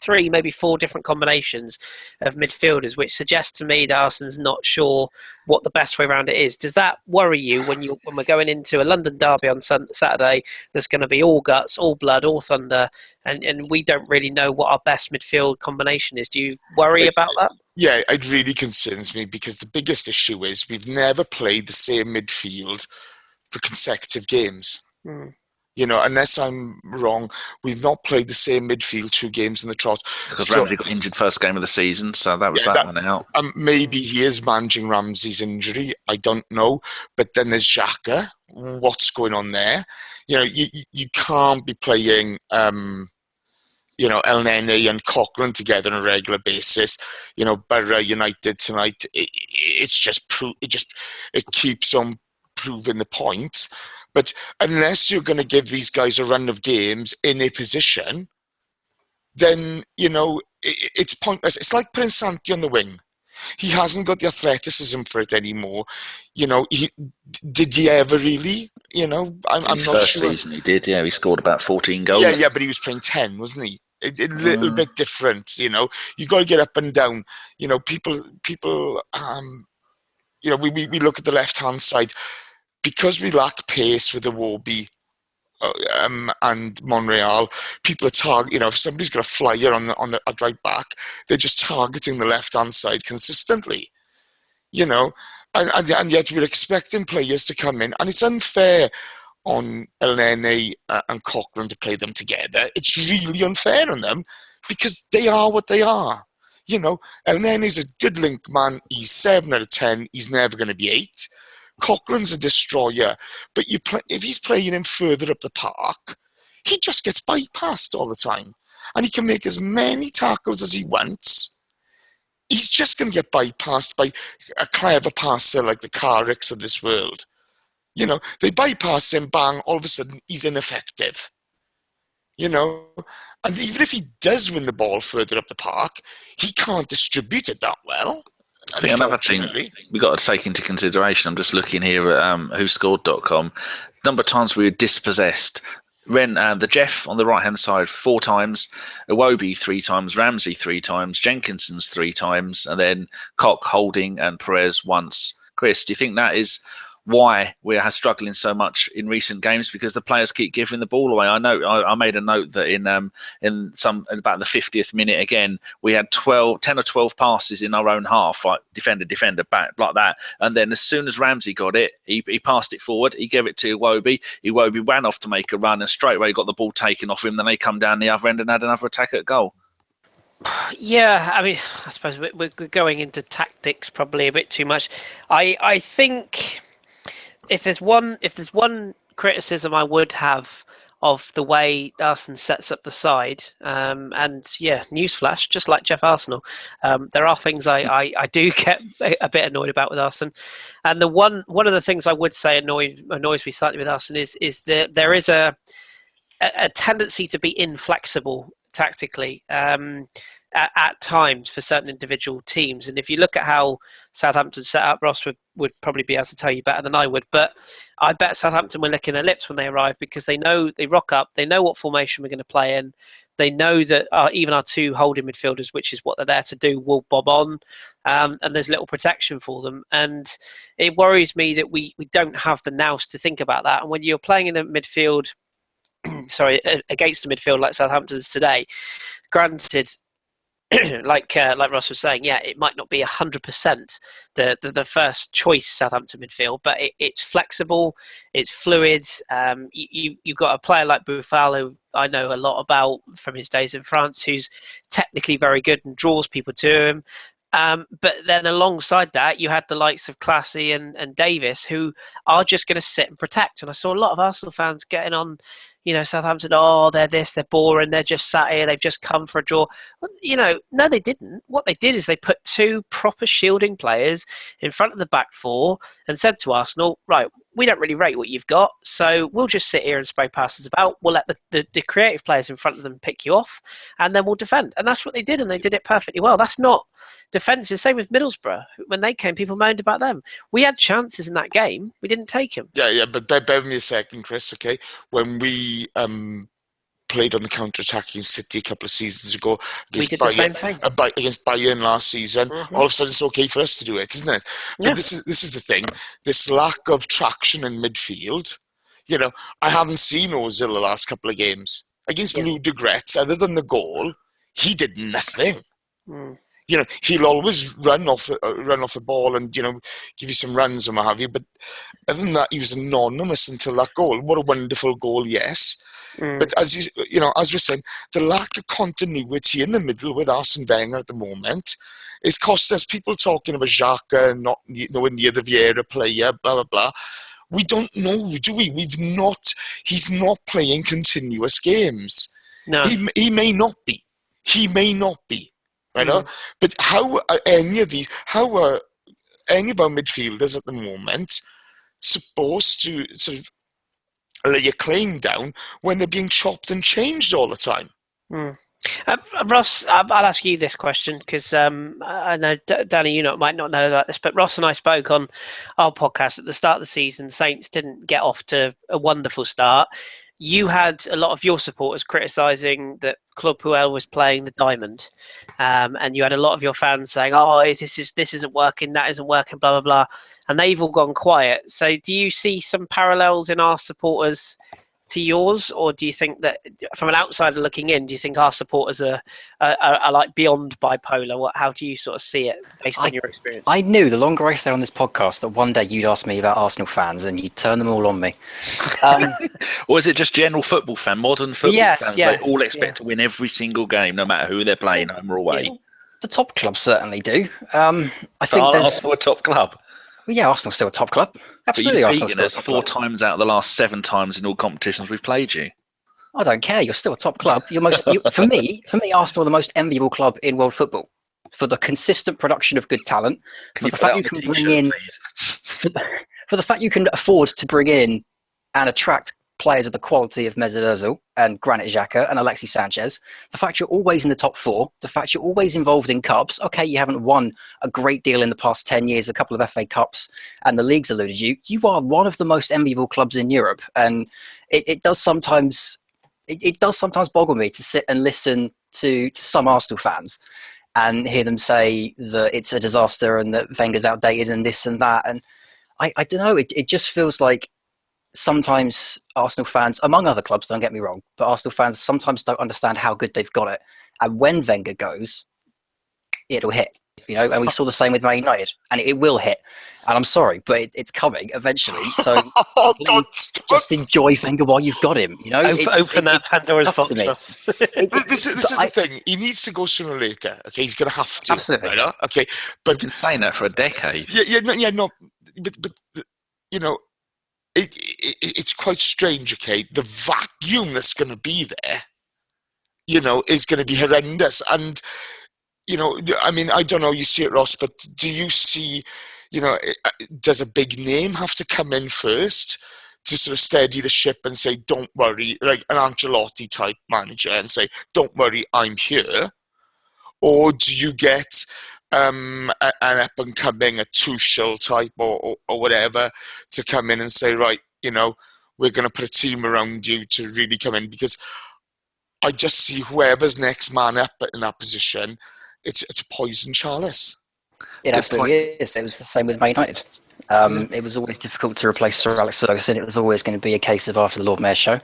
3, maybe 4 different combinations of midfielders, which suggests to me that Arsenal's not sure what the best way around it is. Does that worry you when we're going into a London derby on Saturday? There's going to be all guts, all blood, all thunder, and we don't really know what our best midfield combination is. Do you worry about that? Yeah, it really concerns me, because the biggest issue is we've never played the same midfield for consecutive games. Unless I'm wrong, we've not played the same midfield 2 games in the trot. Because Ramsey got injured first game of the season, so that was that one out. Maybe he is managing Ramsey's injury. I don't know. But then there's Xhaka. What's going on there? You can't be playing El Nene and Cochran together on a regular basis. Borough United tonight. It keeps on proving the point. But unless you're going to give these guys a run of games in a position, then, it's pointless. It's like putting Santi on the wing. He hasn't got the athleticism for it anymore. Did he ever really? I'm not sure. First season he did, yeah. He scored about 14 goals. Yeah, but he was playing 10, wasn't he? A little bit different, You got to get up and down. People. We look at the left-hand side. Because we lack pace with Iwobi, and Monreal, people are if somebody's got a flyer on the right back, they're just targeting the left-hand side consistently, and yet we're expecting players to come in, and it's unfair on El Nene and Cochrane to play them together. It's really unfair on them because they are what they are. El Nene's a good link man. He's 7 out of 10. He's never going to be 8. Cochrane's a destroyer, but if he's playing him further up the park, he just gets bypassed all the time, and he can make as many tackles as he wants. He's just going to get bypassed by a clever passer like the Carricks of this world. They bypass him, bang, all of a sudden he's ineffective. And even if he does win the ball further up the park, he can't distribute it that well. I think another thing we've got to take into consideration, I'm just looking here at whoscored.com, number of times we were dispossessed. The Jeff on the right-hand side 4 times, Iwobi 3 times, Ramsey 3 times, Jenkinson's 3 times, and then Koch, Holding, and Perez once. Kris, do you think that is why we're struggling so much in recent games, because the players keep giving the ball away? I know I made a note that in about the 50th minute again, we had 10 or 12 passes in our own half, like defender, back, like that. And then as soon as Ramsey got it, he passed it forward, he gave it to Iwobi. Iwobi ran off to make a run, and straight away got the ball taken off him. Then they come down the other end and had another attack at goal. Yeah, I mean, I suppose we're going into tactics probably a bit too much. I think if there's one criticism I would have of the way Arsene sets up the side, and yeah, newsflash, just like Jeff Arsenal, there are things I do get a bit annoyed about with Arsene, and one of the things I would say annoys me slightly with Arsene is that there is a tendency to be inflexible tactically. At times for certain individual teams, and if you look at how Southampton set up, Ross would probably be able to tell you better than I would, but I bet Southampton were licking their lips when they arrive, because they rock up, they know what formation we're going to play in, they know that even our 2 holding midfielders, which is what they're there to do, will bob on, and there's little protection for them, and it worries me that we don't have the nous to think about that. And when you're playing in a midfield against a midfield like Southampton's today, granted, like Ross was saying, yeah, it might not be 100% the first choice Southampton midfield, but it's flexible, it's fluid. You've got a player like Buffal, who I know a lot about from his days in France, who's technically very good and draws people to him. But then alongside that, you had the likes of Classy and Davis, who are just going to sit and protect. And I saw a lot of Arsenal fans getting on, Southampton, they're this, they're boring, they're just sat here, they've just come for a draw. No, they didn't. What they did is they put 2 proper shielding players in front of the back 4 and said to Arsenal, right, we don't really rate what you've got, so we'll just sit here and spray passes about. We'll let the creative players in front of them pick you off, and then we'll defend. And that's what they did, and they did it perfectly well. That's not defence. The same with Middlesbrough. When they came, people moaned about them. We had chances in that game. We didn't take them. Yeah, but bear with me a second, Kris, okay? When we played on the counter-attacking City a couple of seasons ago against Bayern last season, all of a sudden it's okay for us to do it, isn't it? But this is the thing. This lack of traction in midfield, I haven't seen Ozil the last couple of games. Against Lou de Gretz, other than the goal, he did nothing. He'll always run off the ball and give you some runs and what have you. But other than that, he was anonymous until that goal. What a wonderful goal, yes. But as as we're saying, the lack of continuity in the middle with Arsene Wenger at the moment is cost us. People talking about Xhaka not nowhere near the Vieira player, blah blah blah. We don't know, do we? He's not playing continuous games. No, he may not be. He may not be. Right? But how are any of our midfielders at the moment supposed to sort of lay a claim down when they're being chopped and changed all the time? Ross, I'll ask you this question, because I know, Danny, might not know about this, but Ross and I spoke on our podcast at the start of the season. Saints didn't get off to a wonderful start. You had a lot of your supporters criticising that Claude Puel was playing the diamond, and you had a lot of your fans saying, this isn't working, that isn't working, blah, blah, blah, and they've all gone quiet. So do you see some parallels in our supporters to yours, or do you think that, from an outsider looking in, do you think our supporters are like beyond bipolar? How do you sort of see it based on your experience? I knew the longer I stayed on this podcast that one day you'd ask me about Arsenal fans and you'd turn them all on me. Or is it just general football modern football fans? Yeah, they all expect to win every single game, no matter who they're playing, home or away. Yeah, the top clubs certainly do. I think Arsenal a top club. Well, yeah, Arsenal's still a top club. Absolutely, Arsenal's still a top club. 4 times out of the last 7 times in all competitions we've played you. I don't care. You're still a top club. For me, Arsenal are the most enviable club in world football for the consistent production of good talent. For the fact you can bring in, for the fact you can afford to bring in and attract players of the quality of Mesut Ozil and Granit Xhaka and Alexis Sanchez, the fact you're always in the top 4, the fact you're always involved in cups. Okay, you haven't won a great deal in the past 10 years, a couple of FA Cups, and the league's eluded you. You are one of the most enviable clubs in Europe, and it does sometimes boggle me to sit and listen to some Arsenal fans and hear them say that it's a disaster and that Wenger's outdated and this and that. And I don't know, it just feels like sometimes Arsenal fans, among other clubs, don't get me wrong, but Arsenal fans sometimes don't understand how good they've got it. And when Wenger goes, it'll hit, and we saw the same with Man United, and it will hit. And I'm sorry, but it's coming eventually. So just enjoy Wenger while you've got him. Open that Pandora's box. This is the thing. He needs to go sooner or later. Okay, he's going to have to. Absolutely. Right? Okay, but I've been saying that for a decade. But it's quite strange. Okay, the vacuum that's going to be there, is going to be horrendous. And I mean, I don't know. You see it, Ross, but do you see? Does a big name have to come in first to sort of steady the ship and say, don't worry, like an Ancelotti type manager, and say, don't worry, I'm here? Or do you get an up-and-coming, a Tuchel type or whatever, to come in and say, right, we're going to put a team around you to really come in? Because I just see whoever's next man up in that position, it's a poison chalice. It absolutely is. It was the same with Man United. It was always difficult to replace Sir Alex Ferguson. It was always going to be a case of after the Lord Mayor's show.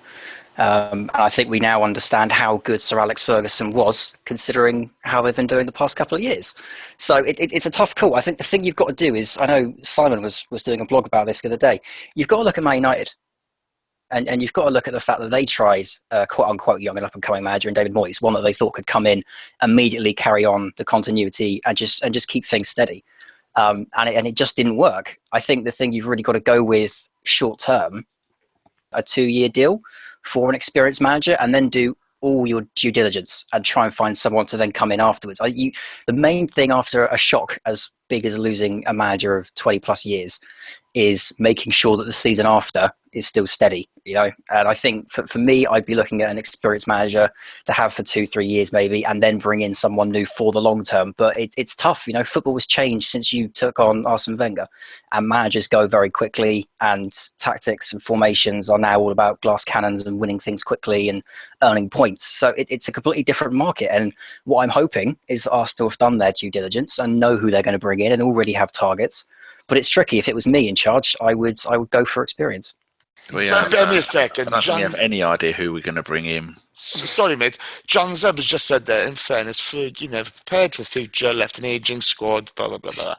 And I think we now understand how good Sir Alex Ferguson was, considering how they've been doing the past couple of years. So it's a tough call. I think the thing you've got to do is, I know Simon was doing a blog about this the other day, you've got to look at Man United. And you've got to look at the fact that they tried quote-unquote young and up-and-coming manager in David Moyes, one that they thought could come in, immediately carry on the continuity and just keep things steady. And it just didn't work. I think the thing you've really got to go with short-term, a 2-year deal for an experienced manager, and then do all your due diligence and try and find someone to then come in afterwards. The main thing after a shock as big as losing a manager of 20-plus years is making sure that the season after is still steady, And I think for me, I'd be looking at an experienced manager to have for 2-3 years maybe, and then bring in someone new for the long term. But it's tough, Football has changed since you took on Arsene Wenger, and managers go very quickly, and tactics and formations are now all about glass cannons and winning things quickly and earning points. So it's a completely different market. And what I'm hoping is that Arsenal have done their due diligence and know who they're going to bring in and already have targets. But it's tricky. If it was me in charge, I would go for experience. Bear me a second. I don't think we have any idea who we're going to bring in. Sorry, mate. John Zeb has just said that, in fairness, Fergie never prepared for the future, left an ageing squad, blah, blah, blah, blah.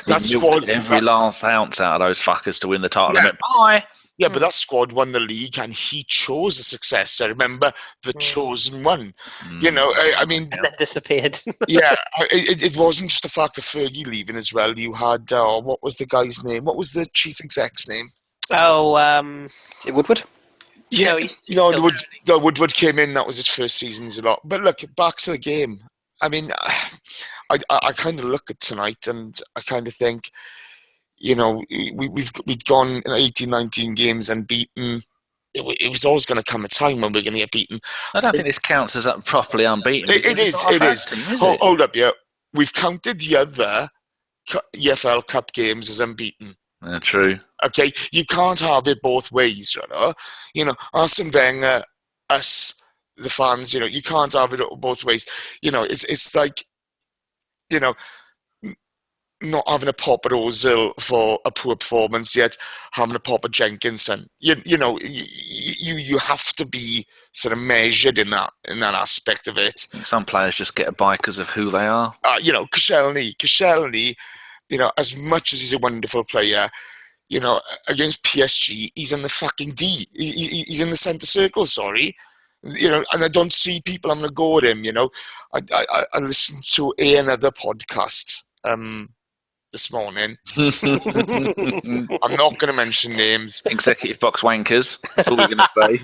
That squad, every last ounce out of those fuckers to win the title. Yeah. Bye. Yeah, but that squad won the league, and he chose a successor. Remember, the chosen one. I mean... And then disappeared. Yeah, it wasn't just the fact of Fergie leaving as well. You had, what was the guy's name? What was the chief exec's name? Oh, is it Woodward? Yeah, Woodward came in. That was his first season a lot. But look, back to the game. I mean, I kind of look at tonight and I kind of think, we'd gone 18, 19 games unbeaten. It was always going to come a time when we're going to get beaten. I don't think this counts as properly unbeaten. It is. Hold up, yeah. We've counted the other EFL Cup games as unbeaten. True. Okay, you can't have it both ways, Arsene Wenger, us, the fans, you can't have it both ways. It's like, not having a pop at Ozil for a poor performance, yet having a pop at Jenkinson. You have to be sort of measured in that aspect of it. Some players just get a bye because of who they are. Koscielny, as much as he's a wonderful player, against PSG, he's in the fucking D. He's in the centre circle, sorry. And I don't see people having a go at him, I listened to another podcast this morning. I'm not going to mention names. Executive box wankers. That's all we're going to say.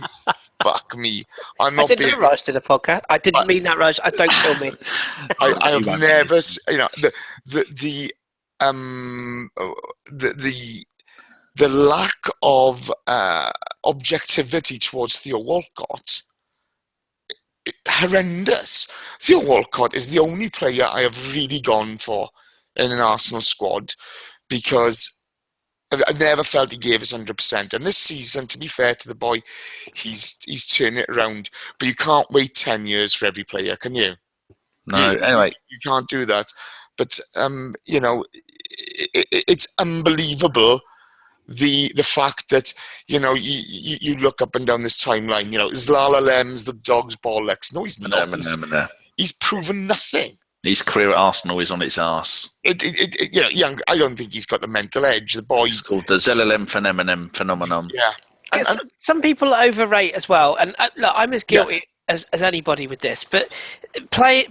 Fuck me. I didn't know Raj did a podcast. I didn't mean that, Raj. Don't kill me. I have never, the lack of objectivity towards Theo Walcott, horrendous. Theo Walcott is the only player I have really gone for in an Arsenal squad, because I never felt he gave us 100%. And this season, to be fair to the boy, he's turning it around. But you can't wait 10 years for every player, can you? No. Anyway, you can't do that. But it's unbelievable. The fact that you look up and down this timeline, is Lala Lems the dog's bollocks? No, he's not. He's proven nothing. His career at Arsenal is on its arse. I don't think he's got the mental edge. The boy. It's called the Zellalem phenomenon. Yeah. And some people overrate as well, and look, I'm as guilty as anybody with this. But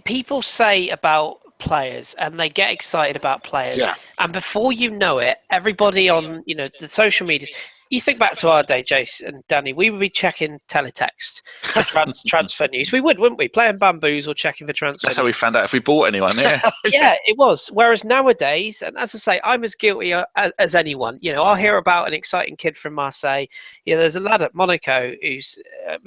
people say about players, and they get excited about players, and before you know it, everybody on the social media. You think back to our day, Jace and Danny, we would be checking teletext for transfer news. We would, wouldn't we? Playing bamboos or checking for transfer That's how we found out if we bought anyone, yeah. Yeah, it was. Whereas nowadays, and as I say, I'm as guilty as anyone. I'll hear about an exciting kid from Marseille. There's a lad at Monaco who's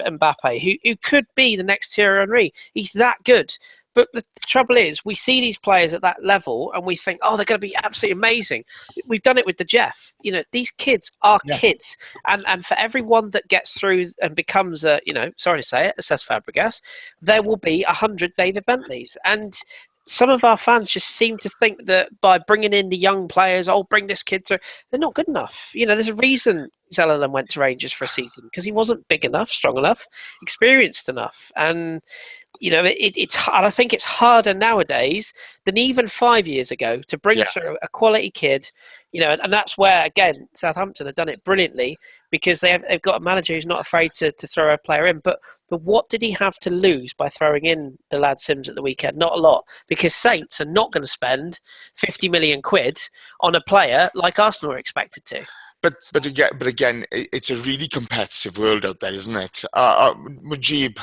Mbappe, who could be the next Thierry Henry. He's that good. But the trouble is, we see these players at that level and we think, oh, they're going to be absolutely amazing. We've done it with the Jeff. These kids are kids. And for everyone that gets through and becomes a, sorry to say it, a Cesc Fabregas, there will be 100 David Bentleys. And some of our fans just seem to think that by bringing in the young players, bring this kid through, they're not good enough. There's a reason Zellerland went to Rangers for a season, because he wasn't big enough, strong enough, experienced enough. And it's hard. I think it's harder nowadays than even 5 years ago to bring through a quality kid, and that's where, again, Southampton have done it brilliantly, because they've got a manager who's not afraid to throw a player in. But what did he have to lose by throwing in the lad Sims at the weekend? Not a lot, because Saints are not going to spend 50 million quid on a player like Arsenal are expected to. But again, it's a really competitive world out there, isn't it? Mujib,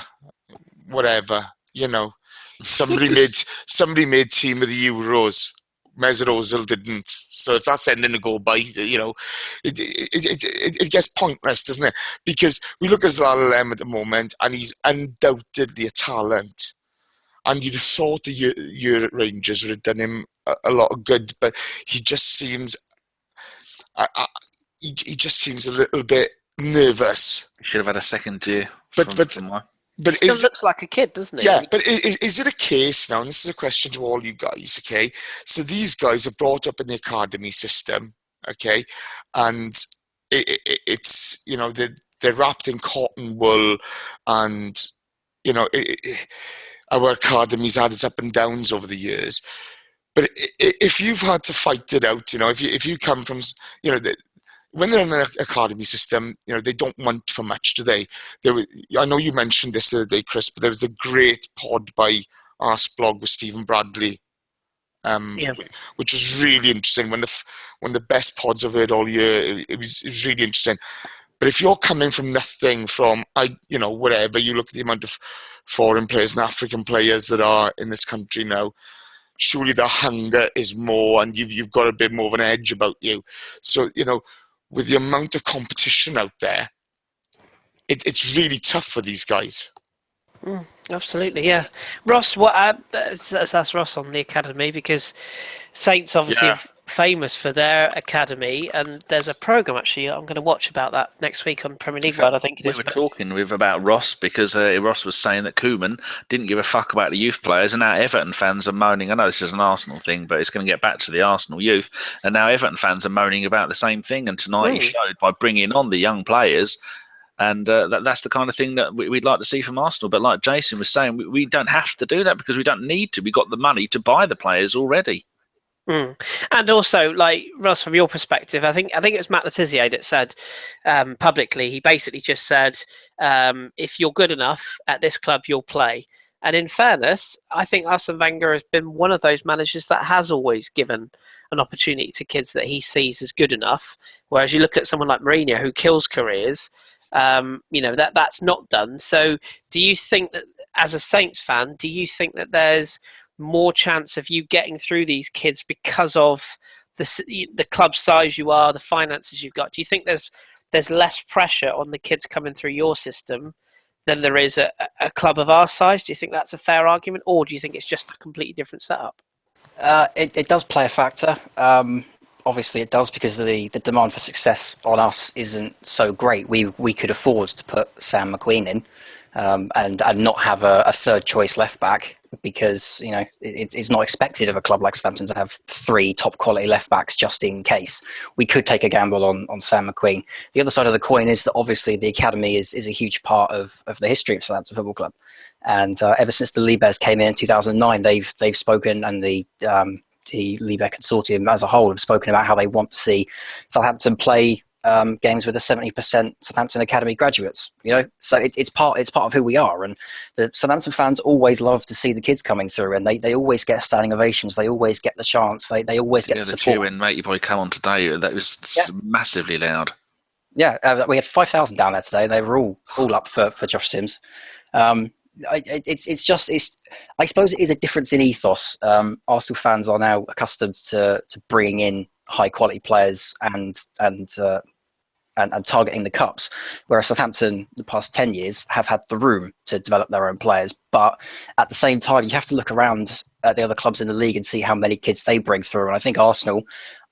whatever, somebody made team of the Euros. Mesut Ozil didn't. So if that's ending to go by, it gets pointless, doesn't it? Because we look at Zlatan at the moment, and he's undoubtedly a talent. And you'd have thought the year at Rangers would have done him a lot of good, but he just seems, he just seems a little bit nervous. Should have had a second year. But he still looks like a kid, doesn't he? Yeah, but is it a case now, and this is a question to all you guys, okay? So these guys are brought up in the academy system, okay? And it's, they're wrapped in cotton wool, and, our academy's had its up and downs over the years. But if you've had to fight it out, if you come from, when they're in the academy system, they don't want for much, do they? I know you mentioned this the other day, Kris, but there was a great pod by Arsblog with Stephen Bradley, which was really interesting. One of the best pods I've heard all year. It was really interesting. But if you're coming from nothing, whatever, you look at the amount of foreign players and African players that are in this country now, surely the hunger is more, and you've got a bit more of an edge about you. So, with the amount of competition out there, it's really tough for these guys. Absolutely, yeah. Ross, let's ask Ross on the academy, because Saints obviously famous for their academy, and there's a program actually I'm going to watch about that next week on Premier League World, I think it is. We were talking about Ross because Ross was saying that Koeman didn't give a fuck about the youth players, and now Everton fans are moaning. I know this is an Arsenal thing, but it's going to get back to the Arsenal youth, and now Everton fans are moaning about the same thing. And tonight he showed by bringing on the young players. And that's the kind of thing that we'd like to see from Arsenal. But like Jason was saying, we don't have to do that because we don't need to. We've got the money to buy the players already. And also, like Ross, from your perspective, I think it was Matt Letizia that said publicly. He basically just said, "If you're good enough at this club, you'll play." And in fairness, I think Arsene Wenger has been one of those managers that has always given an opportunity to kids that he sees as good enough. Whereas you look at someone like Mourinho, who kills careers. That's not done. So, do you think that, as a Saints fan, do you think that there's more chance of you getting through these kids because of the club size you are, the finances you've got? Do you think there's less pressure on the kids coming through your system than there is a club of our size? Do you think that's a fair argument, or do you think it's just a completely different setup? It does play a factor. Obviously, it does, because the demand for success on us isn't so great. We could afford to put Sam McQueen in and not have a third choice left back, because it's not expected of a club like Southampton to have 3 top quality left backs just in case. We could take a gamble on Sam McQueen. The other side of the coin is that obviously the academy is a huge part of the history of Southampton Football Club, and ever since the Libes came in 2009, they've spoken, and the Libe consortium as a whole have spoken about how they want to see Southampton play games with a 70% Southampton Academy graduates. So it's part of who we are, and the Southampton fans always love to see the kids coming through, and they always get standing ovations. They always get the chance. They always get the support. Cheering, mate, you probably come on today. That was massively loud. Yeah, we had 5,000 down there today, and they were all up for Josh Sims. I suppose it is a difference in ethos. Arsenal fans are now accustomed to bringing in high quality players and targeting the cups, whereas Southampton the past 10 years have had the room to develop their own players. But at the same time, you have to look around at the other clubs in the league and see how many kids they bring through. And I think Arsenal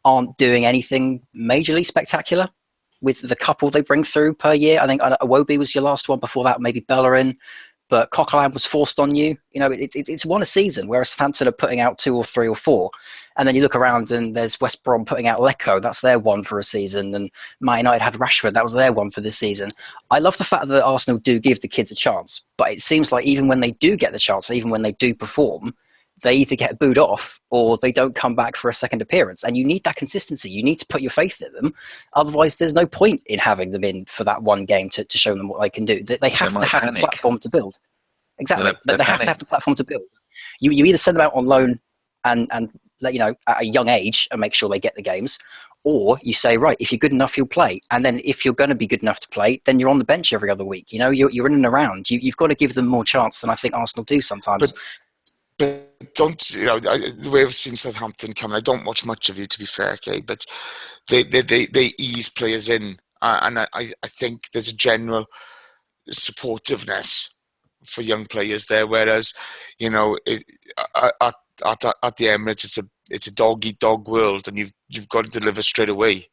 aren't doing anything majorly spectacular with the couple they bring through per year. I think Iwobi was your last one. Before that, maybe Bellerin. But Coquelin was forced on you. It's one a season, whereas Southampton are putting out 2 or 3 or 4. And then you look around and there's West Brom putting out Lecco. That's their one for a season. And Man United had Rashford. That was their one for this season. I love the fact that Arsenal do give the kids a chance. But it seems like even when they do get the chance, even when they do perform, they either get booed off or they don't come back for a second appearance. And you need that consistency. You need to put your faith in them. Otherwise, there's no point in having them in for that one game to show them what they can do. They have to have the platform to build. Exactly. They have to have the platform to build. You either send them out on loan and at a young age and make sure they get the games, or you say, right, if you're good enough, you'll play. And then if you're going to be good enough to play, then you're on the bench every other week. You're in and around. You've got to give them more chance than I think Arsenal do sometimes. But don't, the way I've seen Southampton come, I don't watch much of you, to be fair, okay, but they ease players in, and I think there's a general supportiveness for young players there, whereas at the Emirates it's a dog eat dog world, and you've got to deliver straight away.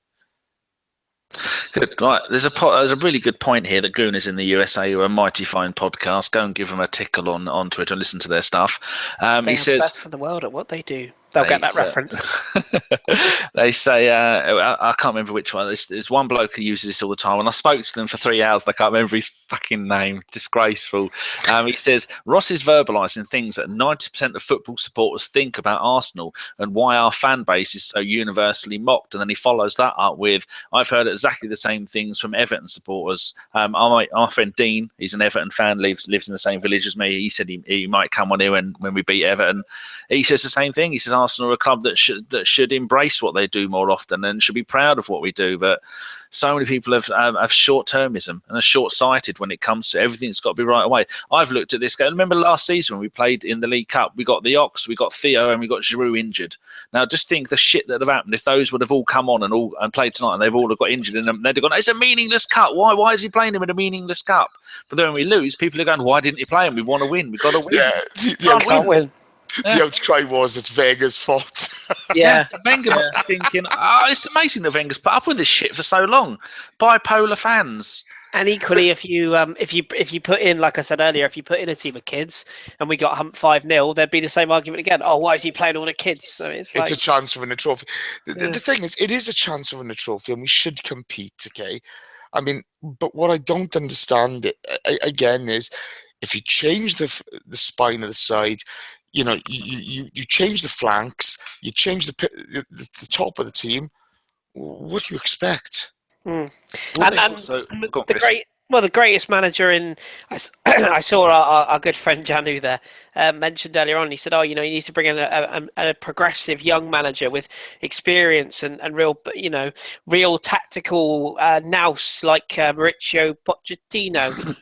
Good. Right. There's a really good point here that Gooners in the USA are a mighty fine podcast. Go and give them a tickle on Twitter and listen to their stuff. He says, best in the world at what they do. They'll get that reference. They say, I can't remember which one. There's one bloke who uses this all the time. When I spoke to them for 3 hours, I can't remember his fucking name. Disgraceful. He says, Ross is verbalising things that 90% of football supporters think about Arsenal and why our fan base is so universally mocked. And then he follows that up with, I've heard exactly the same things from Everton supporters. Our friend Dean, he's an Everton fan, lives in the same village as me. He said he might come on here when we beat Everton. He says the same thing. He says Arsenal are a club that should embrace what they do more often and should be proud of what we do. But so many people have short-termism and are short-sighted when it comes to everything's got to be right away. I've looked at this game. Remember last season when we played in the League Cup, we got the Ox, we got Theo, and we got Giroud injured. Now just think the shit that have happened if those would have all come on and played tonight and they've all got injured and they'd have gone, it's a meaningless cup. Why is he playing him in a meaningless cup? But then when we lose, people are going, why didn't you play him? We want to win. We've got to win. Yeah, can't win. The outcry was it's Wenger's fault. Yeah. Wenger must be thinking, it's amazing that Wenger's put up with this shit for so long. Bipolar fans. And equally, if you put in, like I said earlier, if you put in a team of kids and we got humped 5-0, there'd be the same argument again. Oh, why is he playing all the kids? So it's a chance of winning a trophy. The thing is, it is a chance of winning a trophy, and we should compete. Okay, I mean, but what I don't understand again is if you change the spine of the side, you change the flanks, you change the top of the team. What do you expect? And So, go on, the Kris. the greatest manager in I saw our good friend Janu there mentioned earlier on. He said, "Oh, you need to bring in a progressive young manager with experience and real tactical nous like Mauricio Pochettino."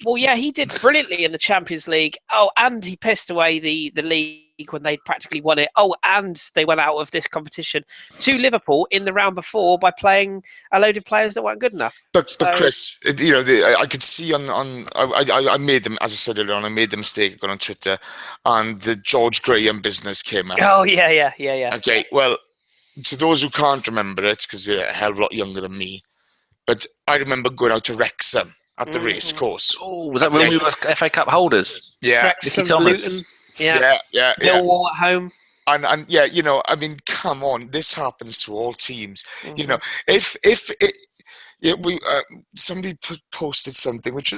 Well, yeah, he did brilliantly in the Champions League. Oh, and he pissed away the league when they practically won it. Oh, and they went out of this competition to Liverpool in the round before by playing a load of players that weren't good enough. But Kris, I could see I made them, as I said earlier on, I made the mistake of going on Twitter, and the George Graham business came out. Oh yeah. Okay, well, to those who can't remember it, because they're a hell of a lot younger than me, but I remember going out to Wrexham at the race course. Oh, was that when we were FA Cup holders? Yeah. Wrexham, Nicky Thomas. Luton. Yeah. Millwall at home. And yeah, I mean, come on, this happens to all teams. If we somebody posted something which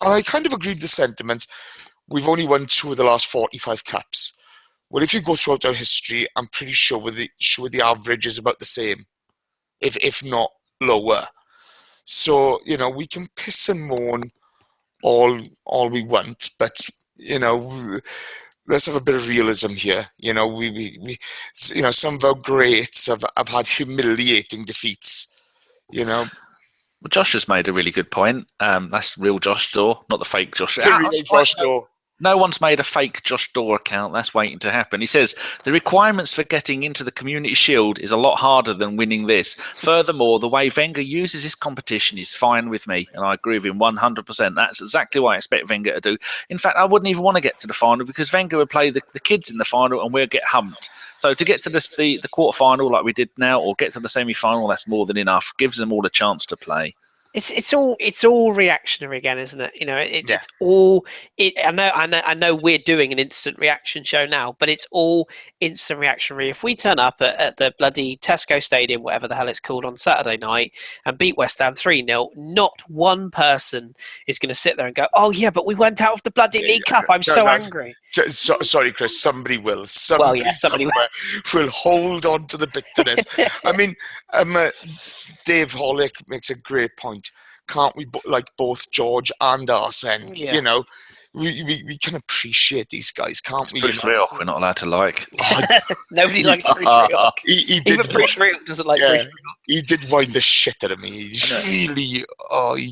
I kind of agreed with the sentiment. We've only won 2 of the last 45 cups. Well, if you go throughout our history, I'm pretty sure the average is about the same, if not lower. So we can piss and moan all we want, but let's have a bit of realism here. We some of our greats have had humiliating defeats. Well, Josh has made a really good point. That's real Josh Daw, not the fake Josh. Josh Daw. No one's made a fake Josh Daw account. That's waiting to happen. He says, the requirements for getting into the Community Shield is a lot harder than winning this. Furthermore, the way Wenger uses his competition is fine with me, and I agree with him 100%. That's exactly what I expect Wenger to do. In fact, I wouldn't even want to get to the final because Wenger would play the kids in the final and we'll get humped. So to get to the quarter-final like we did now, or get to the semi-final, that's more than enough. Gives them all a chance to play. It's all reactionary again, isn't it? It's all. I know we're doing an instant reaction show now, but it's all instant reactionary. If we turn up at the bloody Tesco Stadium, whatever the hell it's called, on Saturday night and beat West Ham 3-0, not one person is going to sit there and go, "Oh yeah, but we went out of the bloody League Cup. I'm so angry." Sorry, Kris. Somebody will. Somebody will hold on to the bitterness. I mean, Dave Hollick makes a great point. Can't we, like both George and Arsene, we can appreciate these guys, can't we? Bruce Rioch, we're not allowed to like. Nobody likes Bruce Rioch. Even Bruce Rioch doesn't like Bruce Rioch. He did wind the shit out of me. He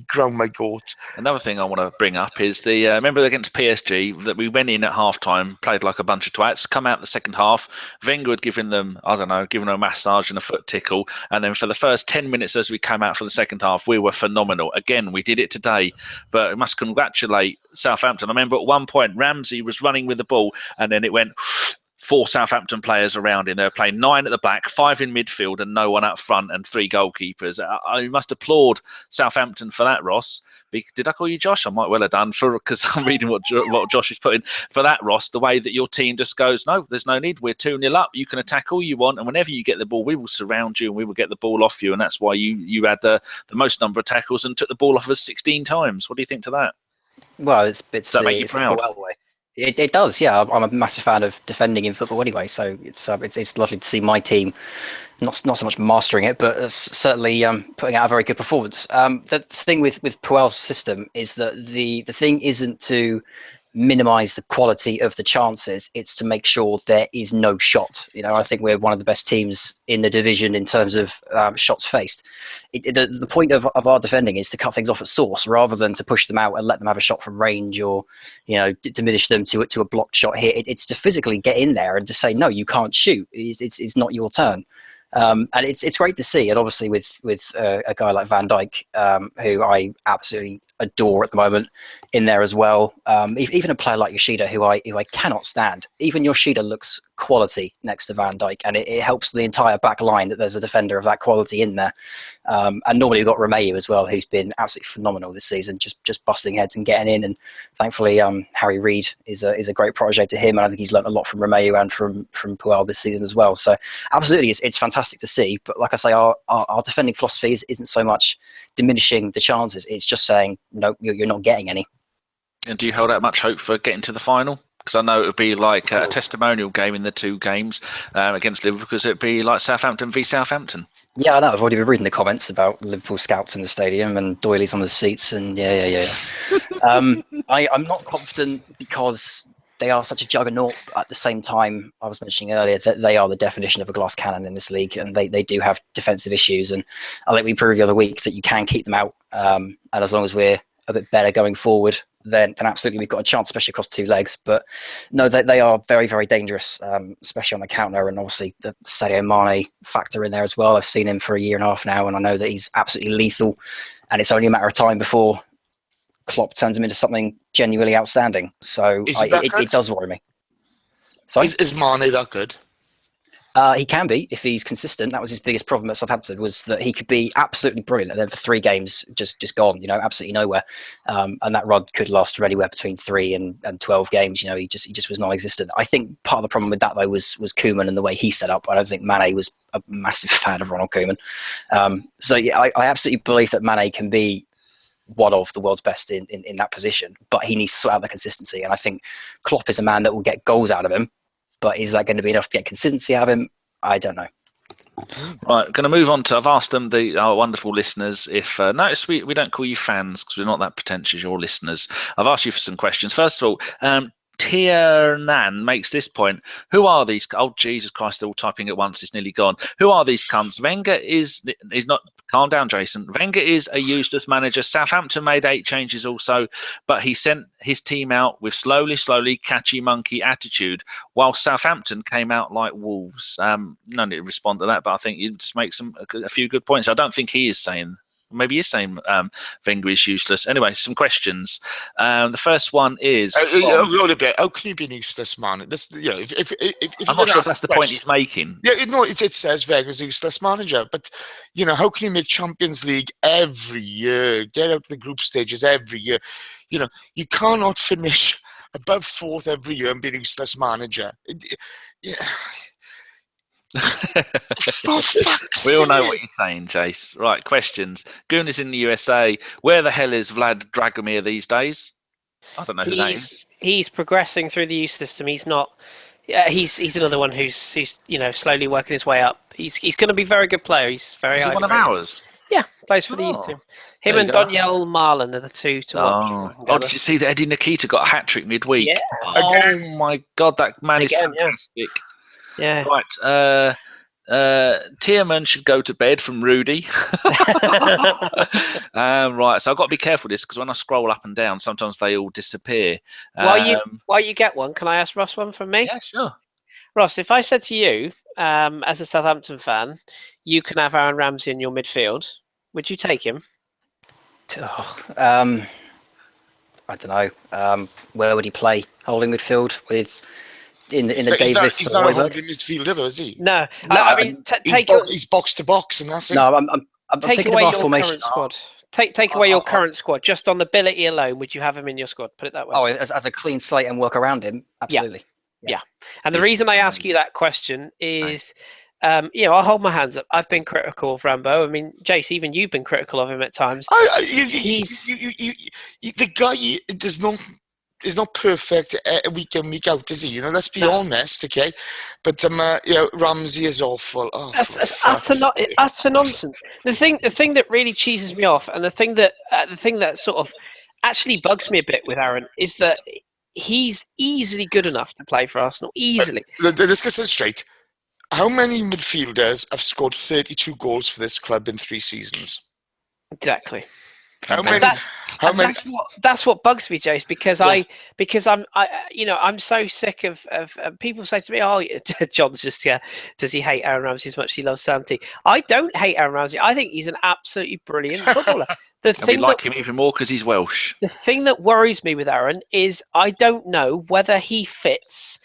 ground my goat. Another thing I want to bring up is remember against PSG that we went in at half-time, played like a bunch of twats, come out the second half, Wenger had given them a massage and a foot tickle, and then for the first 10 minutes as we came out for the second half, we were phenomenal. Again, we did it today, but I must congratulate Southampton. I remember at one point Ramsey was running with the ball and then it went 4 Southampton players around him. They were playing 9 at the back, 5 in midfield and no one up front and 3 goalkeepers. I must applaud Southampton for that, Ross. Did I call you Josh? I might well have done because I'm reading what Josh is putting. For that, Ross, the way that your team just goes, no, there's no need. We're 2-0 up. You can attack all you want. And whenever you get the ball, we will surround you and we will get the ball off you. And that's why you had the most number of tackles and took the ball off us 16 times. What do you think to that? Well, it's Does that make you proud? It does, yeah. I'm a massive fan of defending in football anyway, so it's lovely to see my team not so much mastering it, but certainly putting out a very good performance. The thing with Puel's system is that the thing isn't to minimize the quality of the chances, it's to make sure there is no shot. I think we're one of the best teams in the division in terms of shots faced. The point of our defending is to cut things off at source rather than to push them out and let them have a shot from range or diminish them to a blocked shot here. It's to physically get in there and to say, no, you can't shoot. It's not your turn. And it's great to see. And obviously with a guy like Van Dijk, who I absolutely adore at the moment in there as well. Even a player like Yoshida, who I cannot stand. Even Yoshida looks quality next to Van Dijk, and it helps the entire back line that there's a defender of that quality in there. And normally we've got Romeu as well, who's been absolutely phenomenal this season, just busting heads and getting in. And thankfully, Harry Reid is a great protege to him, and I think he's learnt a lot from Romeu and from Puel this season as well. So absolutely, it's fantastic to see. But like I say, our defending philosophy isn't so much diminishing the chances. It's just saying, no, you're not getting any. And do you hold out much hope for getting to the final? Because I know it would be like a testimonial game in the two games against Liverpool, because it would be like Southampton v Southampton. Yeah, I know. I've already been reading the comments about Liverpool scouts in the stadium and doilies on the seats, and yeah. I'm not confident because they are such a juggernaut. At the same time, I was mentioning earlier that they are the definition of a glass cannon in this league, and they do have defensive issues. And I think we proved the other week that you can keep them out. And as long as we're a bit better going forward, then absolutely we've got a chance, especially across two legs. But no, they are very, very dangerous, especially on the counter. And obviously the Sadio Mane factor in there as well. I've seen him for a year and a half now, and I know that he's absolutely lethal. And it's only a matter of time before Klopp turns him into something genuinely outstanding. So it does worry me. So is Mane that good? He can be if he's consistent. That was his biggest problem at Southampton, was that he could be absolutely brilliant, and then for 3 games just gone, absolutely nowhere. And that run could last for anywhere between 3 and 12 games. He just was non-existent. I think part of the problem with that though was Koeman and the way he set up. I don't think Mane was a massive fan of Ronald Koeman. So yeah, I absolutely believe that Mane can be one of the world's best in that position, but he needs to sort out the consistency. And I think Klopp is a man that will get goals out of him, but is that going to be enough to get consistency out of him? I don't know. Right, going to move on to, I've asked them, our wonderful listeners, if, notice we don't call you fans because we're not that pretentious, you're listeners. I've asked you for some questions. First of all, Tiernan makes this point. Who are these? Oh, Jesus Christ, they're all typing at once. It's nearly gone. Who are these cunts? Wenger is not... Calm down, Jason. Wenger is a useless manager. Southampton made 8 changes also, but he sent his team out with slowly, catchy monkey attitude, while Southampton came out like wolves. No need to respond to that, but I think you just make a few good points. I don't think he is saying... Maybe he's saying Wenger is useless. Anyway, some questions. The first one is... Hold a bit. How can you be useless, man? This, if I'm not sure if that's the point he's making. Yeah, no, it says Wenger's a useless manager. But, how can you make Champions League every year, get out to the group stages every year? You cannot finish above 4th every year and be a useless manager. For fuck's We all know sake. what you're saying, Jace. Right, questions. Goon is in the USA. Where the hell is Vlad Dragomir these days? I don't know who that is. He's progressing through the youth system. He's not. Yeah, he's another one who's slowly working his way up. He's going to be a very good player. He's very. Is he one of ours? Yeah, plays for the youth team. Him and Daniel Marlon are the two to watch. Oh, did you see that Eddie Nikita got a hat trick midweek? Yeah. Oh my God, that man is fantastic. Yeah. Right. Tierman should go to bed from Rudy. Right. So I've got to be careful with this because when I scroll up and down, sometimes they all disappear. While you get one, can I ask Ross one from me? Yeah, sure. Ross, if I said to you, as a Southampton fan, you can have Aaron Ramsey in your midfield, would you take him? I don't know. Where would he play? Holding midfield with... In the Davis. He's not a holding midfielder, though, is he? No, I mean, he's box to box, and that's it. No, I'm take thinking away of our your formation. current squad. Take away your current squad. Just on ability alone, would you have him in your squad? Put it that way. Oh, as a clean slate and work around him, absolutely. Yeah. And the reason I ask you that question is, I'll hold my hands up. I've been critical of Rambo. I mean, Jace, even you've been critical of him at times. The guy is not perfect week in, week out, is he? Let's be honest, okay? But Ramsey is awful. Oh, that's utter nonsense. The thing that really cheeses me off, and the thing that sort of actually bugs me a bit with Aaron is that he's easily good enough to play for Arsenal. Easily. Let's get this straight. How many midfielders have scored 32 goals for this club in 3 seasons? Exactly. How many? That's what bugs me, Jace, because I'm so sick of people say to me, "Oh, John's just does he hate Aaron Ramsey as much as he loves Santi?" I don't hate Aaron Ramsey. I think he's an absolutely brilliant footballer. The And we thing like that him even more because he's Welsh. the thing that worries me with Aaron is I don't know whether he fits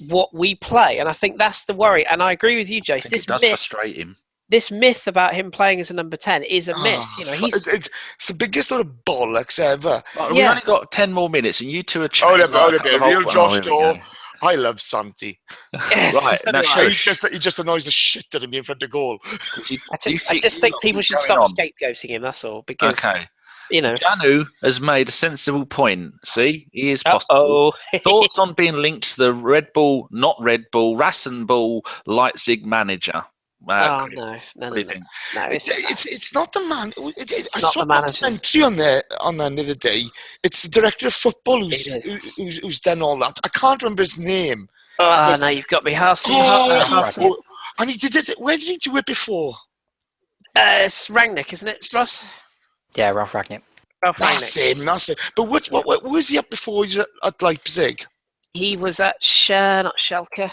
what we play, and I think that's the worry. And I agree with you, I Jace. think it does frustrate him. This myth about him playing as a number 10 is a myth. Oh, You know, he's it's the biggest lot of bollocks ever. Like, we Yeah. only got 10 more minutes, and you two are Oh, chatting. they're the real whole- Josh here we Daw. go. I love Santi. Right, now Right. shush. He just annoys the shit out of me in front of goal. I just think people should stop scapegoating him. That's all, because Okay. you know. Janu has made a sensible point. See, he is possible. Oh, Thoughts on being linked to the Red Bull, not Red Bull, Rassenball Leipzig manager? oh Chris, no, what do you think? no, It's not the man. I not saw the a manager. documentary on there the other day. It's the director of football It is. who's done all that. I can't remember his name. Oh no, you've got me. And he did it. Where did he do it before? It's Rangnick, isn't it, Ross? Yeah, Ralph Ragnick. Ralph That's Rangnick. him. That's it. But what was he up before? He was at Leipzig. He was at not Schalke.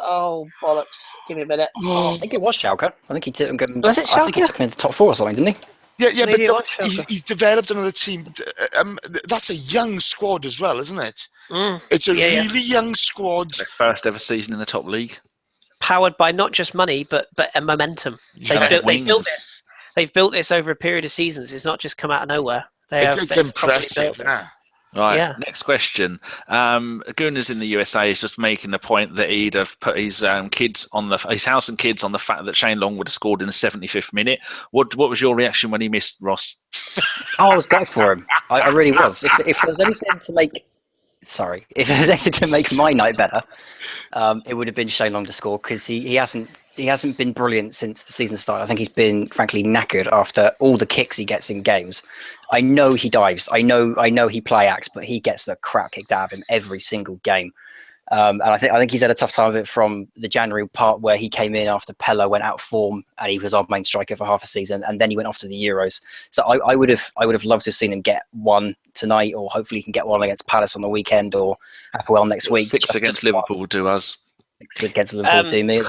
Oh bollocks! Give me a minute. Oh. I think it was Schalke. I think he took him. Was it I think he Schalke? took him into the top 4 or something, didn't he? Yeah, Maybe it but was Schalke. he's developed another team. That's a young squad as well, isn't it? It's a really young squad. Their first ever season in the top league. Powered by not just money, but a momentum. Yeah. They've built this over a period of seasons. It's not just come out of nowhere. It's impressive, isn't it? Right, Yeah. next question. Gunners in the USA is just making the point that he'd have put his kids on his house and kids on the fact that Shane Long would have scored in the 75th minute. What was your reaction when he missed, Ross? Oh, I was glad for him. I really was. If there was anything to make, if there was anything to make my night better, it would have been Shane Long to score, because he hasn't been brilliant since the season started. I think he's been frankly knackered after all the kicks he gets in games. I know he dives. I know he play acts, but he gets the crap kicked out of him every single game. And I think he's had a tough time of it from the January part where he came in after Pella went out of form and he was our main striker for half a season, and then he went off to the Euros. So I would have loved to have seen him get one tonight, or hopefully he can get one against Palace on the weekend, or Apoel next week. 6 against Liverpool will do us. 6 against Liverpool do me.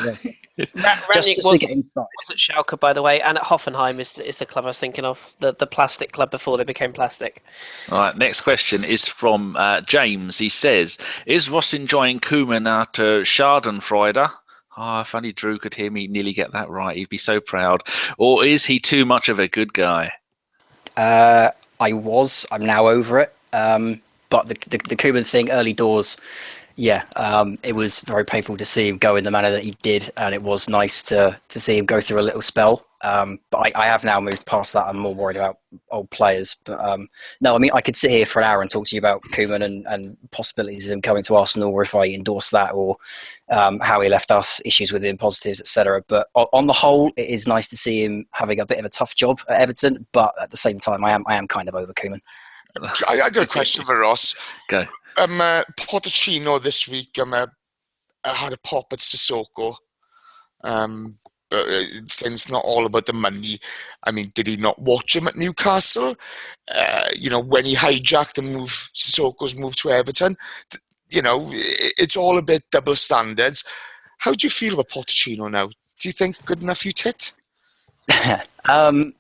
Rangnick to get inside. was at Schalke, by the way, and at Hoffenheim is the club I was thinking of, the plastic club before they became plastic. All right, next question is from James. He says, is Ross enjoying Koeman after Schadenfreude? Oh, if only Drew could hear me nearly get that right. He'd be so proud. Or is he too much of a good guy? I'm now over it. But the Koeman thing, early doors, it was very painful to see him go in the manner that he did, and it was nice to see him go through a little spell. But I have now moved past that. I'm more worried about old players. But no, I mean, I could sit here for an hour and talk to you about Koeman and possibilities of him coming to Arsenal, or if I endorse that, or how he left us, issues with him, positives, etc. But on the whole, it is nice to see him having a bit of a tough job at Everton. But at the same time, I am kind of over Koeman. I got a question for Ross. Go. Pochettino this week had a pop at Sissoko. Saying it's not all about the money. I mean, did he not watch him at Newcastle? When he hijacked Sissoko's move to Everton, it's all a bit double standards. How do you feel about Pochettino now? Do you think good enough you tit? I'm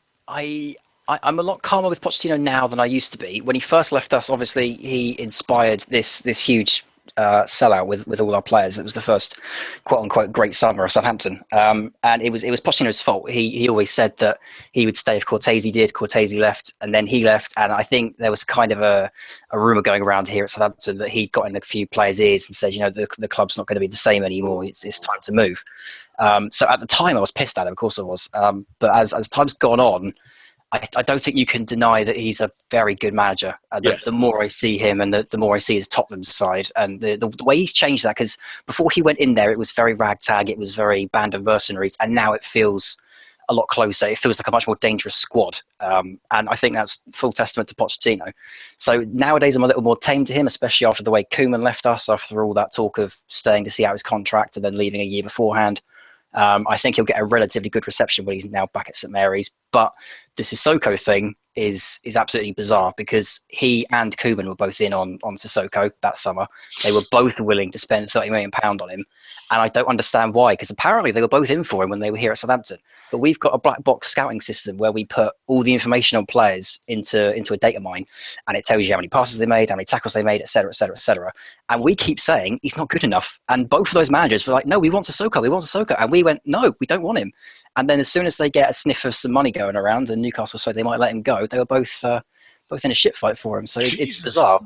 a lot calmer with Pochettino now than I used to be. When he first left us, obviously he inspired this huge sellout with all our players. It was the first quote unquote great summer of Southampton, and it was Pochettino's fault. He always said that he would stay if Cortese did. Cortese left, and then he left, and I think there was kind of a rumor going around here at Southampton that he'd got in a few players' ears and said, the club's not going to be the same anymore. It's time to move. So at the time I was pissed at him, of course I was. But as time's gone on, I don't think you can deny that he's a very good manager. The more I see him, and the more I see his Tottenham side, and the way he's changed that, because before he went in there, it was very ragtag, it was very band of mercenaries, and now it feels a lot closer. It feels like a much more dangerous squad, and I think that's full testament to Pochettino. So nowadays I'm a little more tame to him, especially after the way Koeman left us, after all that talk of staying to see out his contract and then leaving a year beforehand. I think he'll get a relatively good reception when he's now back at St Mary's. But the Sissoko thing, is absolutely bizarre, because he and Kuban were both in on Sissoko that summer. They were both willing to spend £30 million on him, and I don't understand why, because apparently they were both in for him when they were here at Southampton. But we've got a black box scouting system where we put all the information on players into a data mine, and it tells you how many passes they made, how many tackles they made, etc., etc., etc. And we keep saying he's not good enough, and both of those managers were like, "No, we want Sissoko," and we went, "No, we don't want him." And then as soon as they get a sniff of some money going around, and Newcastle said they might let him go, they were both in a shit fight for him. So it's bizarre.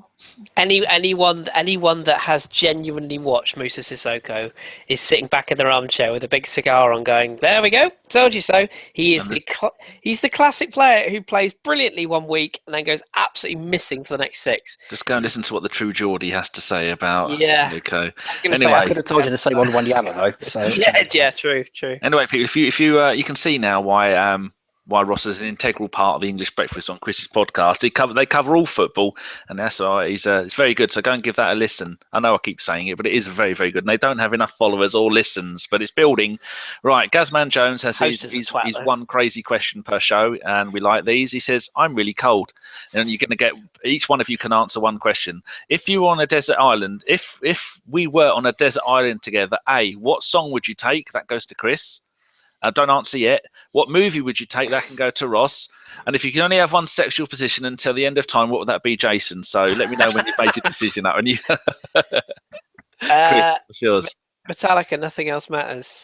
Anyone that has genuinely watched Moussa Sissoko is sitting back in their armchair with a big cigar on, going, "There we go, told you so." He's the classic player who plays brilliantly one week and then goes absolutely missing for the next 6. Just go and listen to what the true Geordie has to say about Sissoko. Anyway, I could have told you the same on Wanyama though. So true. Anyway, people, if you can see now why Ross is an integral part of the English Breakfast on Chris's podcast. They cover all football, and that's why it's very good. So go and give that a listen. I know I keep saying it, but it is very, very good. And they don't have enough followers or listens, but it's building. Right, Gazman Jones has his one crazy question per show, and we like these. He says, "I'm really cold," and you're going to get, each one of you can answer one question. If you were on a desert island, if we were on a desert island together, what song would you take? That goes to Kris. Don't answer yet. What movie would you take? That can go to Ross. And if you can only have one sexual position until the end of time, what would that be, Jason? So let me know when you've made your decision. That one. Kris, what's yours? Metallica, Nothing Else Matters.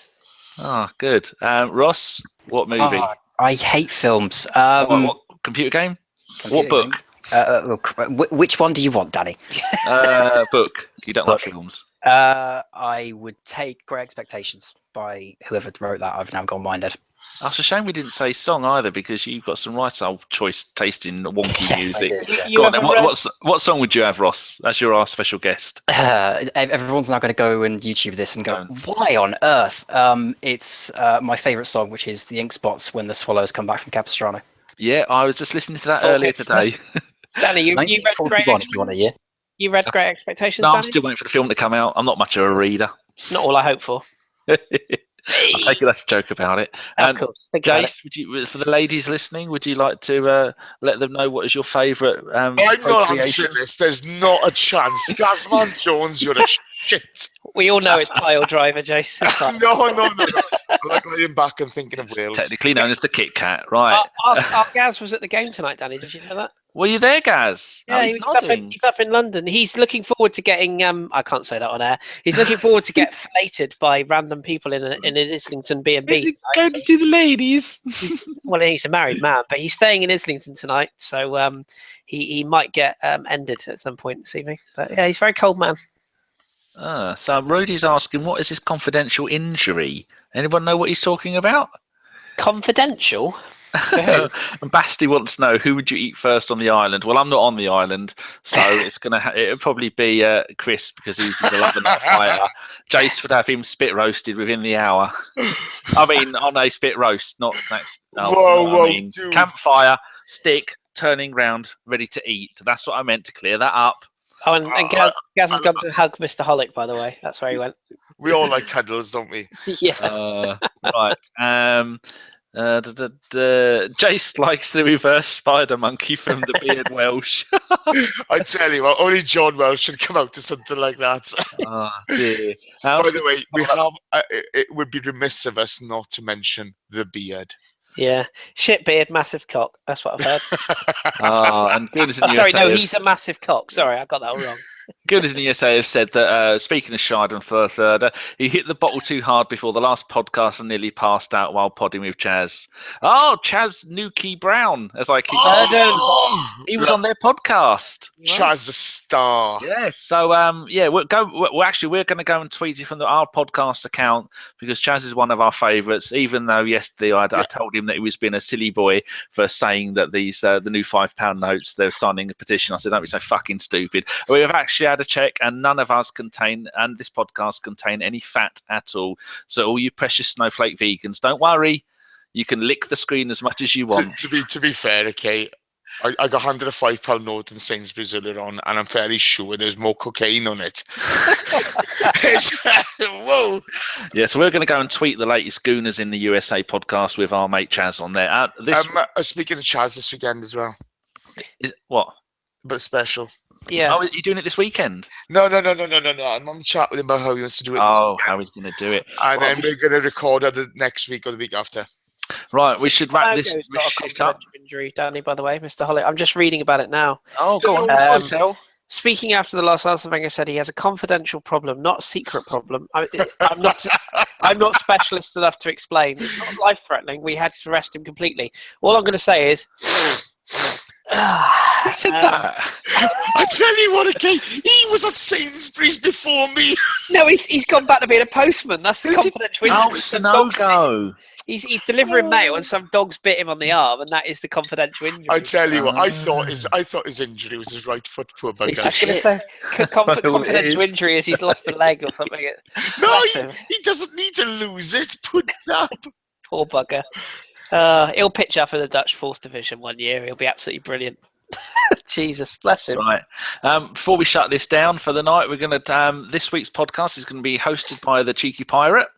Oh, good. Ross, what movie? I hate films. What computer game? What book? Which one do you want, Danny? Book. You don't like films. I would take Great Expectations by whoever wrote that. I've now gone minded. Oh, it's a shame we didn't say song either, because you've got some right old choice taste in wonky music. Go on, then. What song would you have, Ross? As you're our special guest. Everyone's now going to go and YouTube this and go, "Why on earth?" It's my favourite song, which is The Ink Spots, When the Swallows Come Back from Capistrano. Yeah, I was just listening to that earlier today. Danny, you read if you want a year. You read Great Expectations? No, Danny? I'm still waiting for the film to come out. I'm not much of a reader. It's not all I hope for. I'll take it that's a joke about it. Of course. Jace, would you, for the ladies listening, would you like to let them know what is your favourite? I'm not answering this. There's not a chance. Gazman Jones, you're a shit. We all know it's Pile Driver, Jace. No. I like laying back and thinking of Wales. Technically known as the Kit Kat, right? Our Gaz was at the game tonight, Danny. Did you know that? Were you there, Gaz? Yeah, he's up in London. He's looking forward to getting. I can't say that on air. He's looking forward to get filleted by random people in an Islington B&B. Is he going to see the ladies? He's a married man, but he's staying in Islington tonight, so he might get ended at some point this evening. But yeah, he's a very cold man. So Rudy's asking, what is this confidential injury? Anyone know what he's talking about? Confidential? And Basti wants to know, who would you eat first on the island? Well, I'm not on the island, so it'll probably be Kris, because he's the love and fighter. Jace would have him spit roasted within the hour. I mean, on a spit roast, not whoa, dude. Campfire, stick, turning round, ready to eat. That's what I meant, to clear that up. Oh, and Gaz has gone to hug Mr. Holick, by the way. That's where he went. We all like cuddles, don't we? Yeah. Right. Jace likes the reverse spider monkey from the Beard Welsh. I tell you what, only John Welsh should come out to something like that. Oh, dear. By the way, it would be remiss of us not to mention the beard. Yeah, shit beard, massive cock. That's what I've heard. And Goodness in the Sorry, USA no, he's a massive cock. Sorry, I got that all wrong. Goodness in the USA have said that, speaking of Schadenfurther, he hit the bottle too hard before the last podcast and nearly passed out while podding with Chaz. Oh, Chaz Nuki Brown, as I keep saying. He was on their podcast. Chaz the star. Yes, so we're going to go and tweet it from our podcast account, because Chaz is one of our favourites. Even though yesterday I told him that he was being a silly boy for saying that these the new £5 notes, they're signing a petition. I said, don't be so fucking stupid. We have actually had a check, and none of us and this podcast contain any fat at all. So all you precious snowflake vegans, don't worry. You can lick the screen as much as you want. To be fair, okay, I got handed a £5 note in Sainsbury's earlier on, and I'm fairly sure there's more cocaine on it. Whoa. Yeah, so we're going to go and tweet the latest Gooners in the USA podcast with our mate Chaz on there. Speaking of Chaz this weekend as well. What? But special. Yeah. Oh, are you doing it this weekend? No. I'm on the chat with him about how he wants to do it. Oh, how he's going to do it. And then we're going to record either next week or the week after. Right, we should wrap this Got a shit up. injury, Danny, by the way, Mr. Holly. I'm just reading about it now. Oh, go on. Speaking after the loss, Arsene Wenger said he has a confidential problem, not a secret problem. I'm not specialist enough to explain. It's not life-threatening. We had to rest him completely. All I'm going to say is... Who said that? I tell you what, okay, he was at Sainsbury's before me. No, he's gone back to being a postman. That's the confidential injury. Oh, it's a no-go. He's delivering mail, and some dogs bit him on the arm, and that is the confidential injury. I tell you what, I thought his injury was his right foot. Poor bugger. I was going to say confidential injury is he's lost a leg or something. No, he doesn't need to lose it. Put it up. Poor bugger. He'll pitch up in the Dutch 4th Division one year. He'll be absolutely brilliant. Jesus, bless him. Right. Before we shut this down for the night, we're going to. This week's podcast is going to be hosted by the Cheeky Pirate.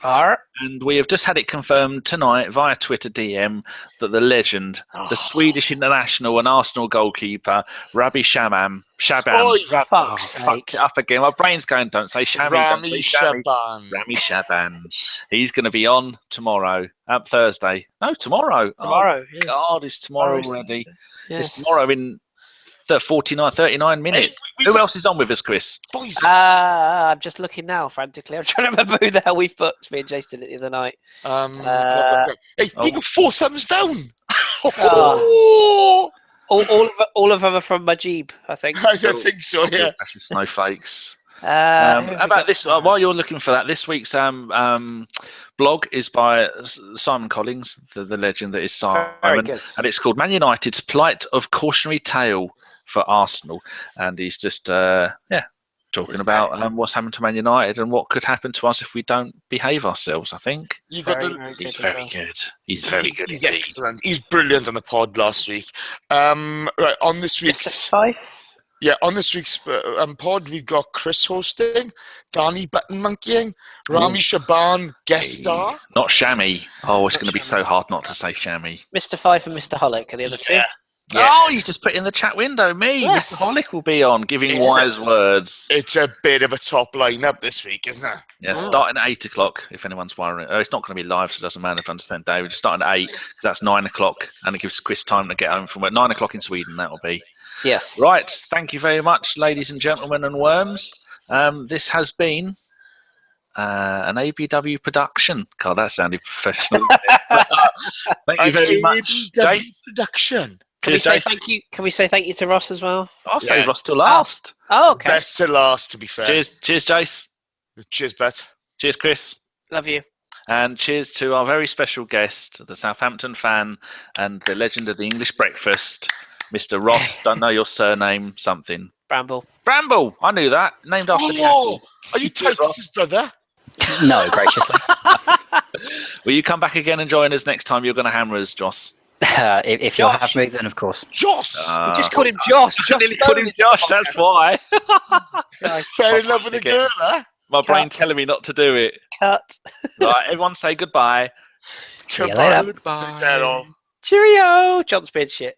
And we have just had it confirmed tonight via Twitter DM that the legend, the Swedish international and Arsenal goalkeeper, Rabbi Shabam, fucked it up again. My brain's going, don't say Shabby, Rami Shaban. He's going to be on tomorrow, Thursday. No, tomorrow. Tomorrow. Oh, Yes. God, it's tomorrow already. Yes. It's tomorrow in 39 minutes. Who else is on with us, Chris? Boys. I'm just looking now frantically. I'm trying to remember who the hell we've booked. Me and Jace did it the other night. We got 4 thumbs down. All of them are from Majib, I think. I don't think so, yeah. Snowflakes. How about this? While you're looking for that, this week's blog is by Simon Collins, the legend that is Simon, Very good. and it's called Man United's Plight of Cautionary Tale for Arsenal, and he's just talking about what's happened to Man United and what could happen to us if we don't behave ourselves. I think He's very good. He's very good. He's excellent. He's brilliant on the pod last week. Right, on this week's pod, we've got Kris hosting, Danny button monkeying, Rami Shaban guest star. Not Shammy. Oh, it's going to be so hard not to say Shammy. Mr. Fife and Mr. Hollick are the other two. Yeah. Oh, you just put in the chat window. Me, Yes. Mr. Hollick will be on giving wise words. It's a bit of a top lineup this week, isn't it? Yeah, starting at 8 o'clock, if anyone's worrying. It's not going to be live, so it doesn't matter if I understand David. Just starting at 8, because that's 9 o'clock, and it gives Chris time to get home from work. 9 o'clock in Sweden, that will be. Yes. Right, thank you very much, ladies and gentlemen and worms. This has been an ABW production. God, that sounded professional. Thank you very much, ABW Jace. production. Can we say thank you? Can we say thank you to Ross as well? I'll save Ross till last. Oh, okay. Best to last, to be fair. Cheers, Jace. Cheers, Bet. Cheers, Chris. Love you. And cheers to our very special guest, the Southampton fan and the legend of the English breakfast, Mr. Ross. Don't know your surname, something. Bramble. I knew that. Named after the apple. Are you Titus's brother? No, graciously. Will you come back again and join us next time? You're going to hammer us, Joss. If you'll have me, then of course. Joss! We just called him Josh. I nearly called him Josh, that's why. Fell in love with a girl, huh? My brain telling me not to do it. Cut. Right, everyone say goodbye. See you later. Goodbye. Take care, all. Cheerio. John Spears shit.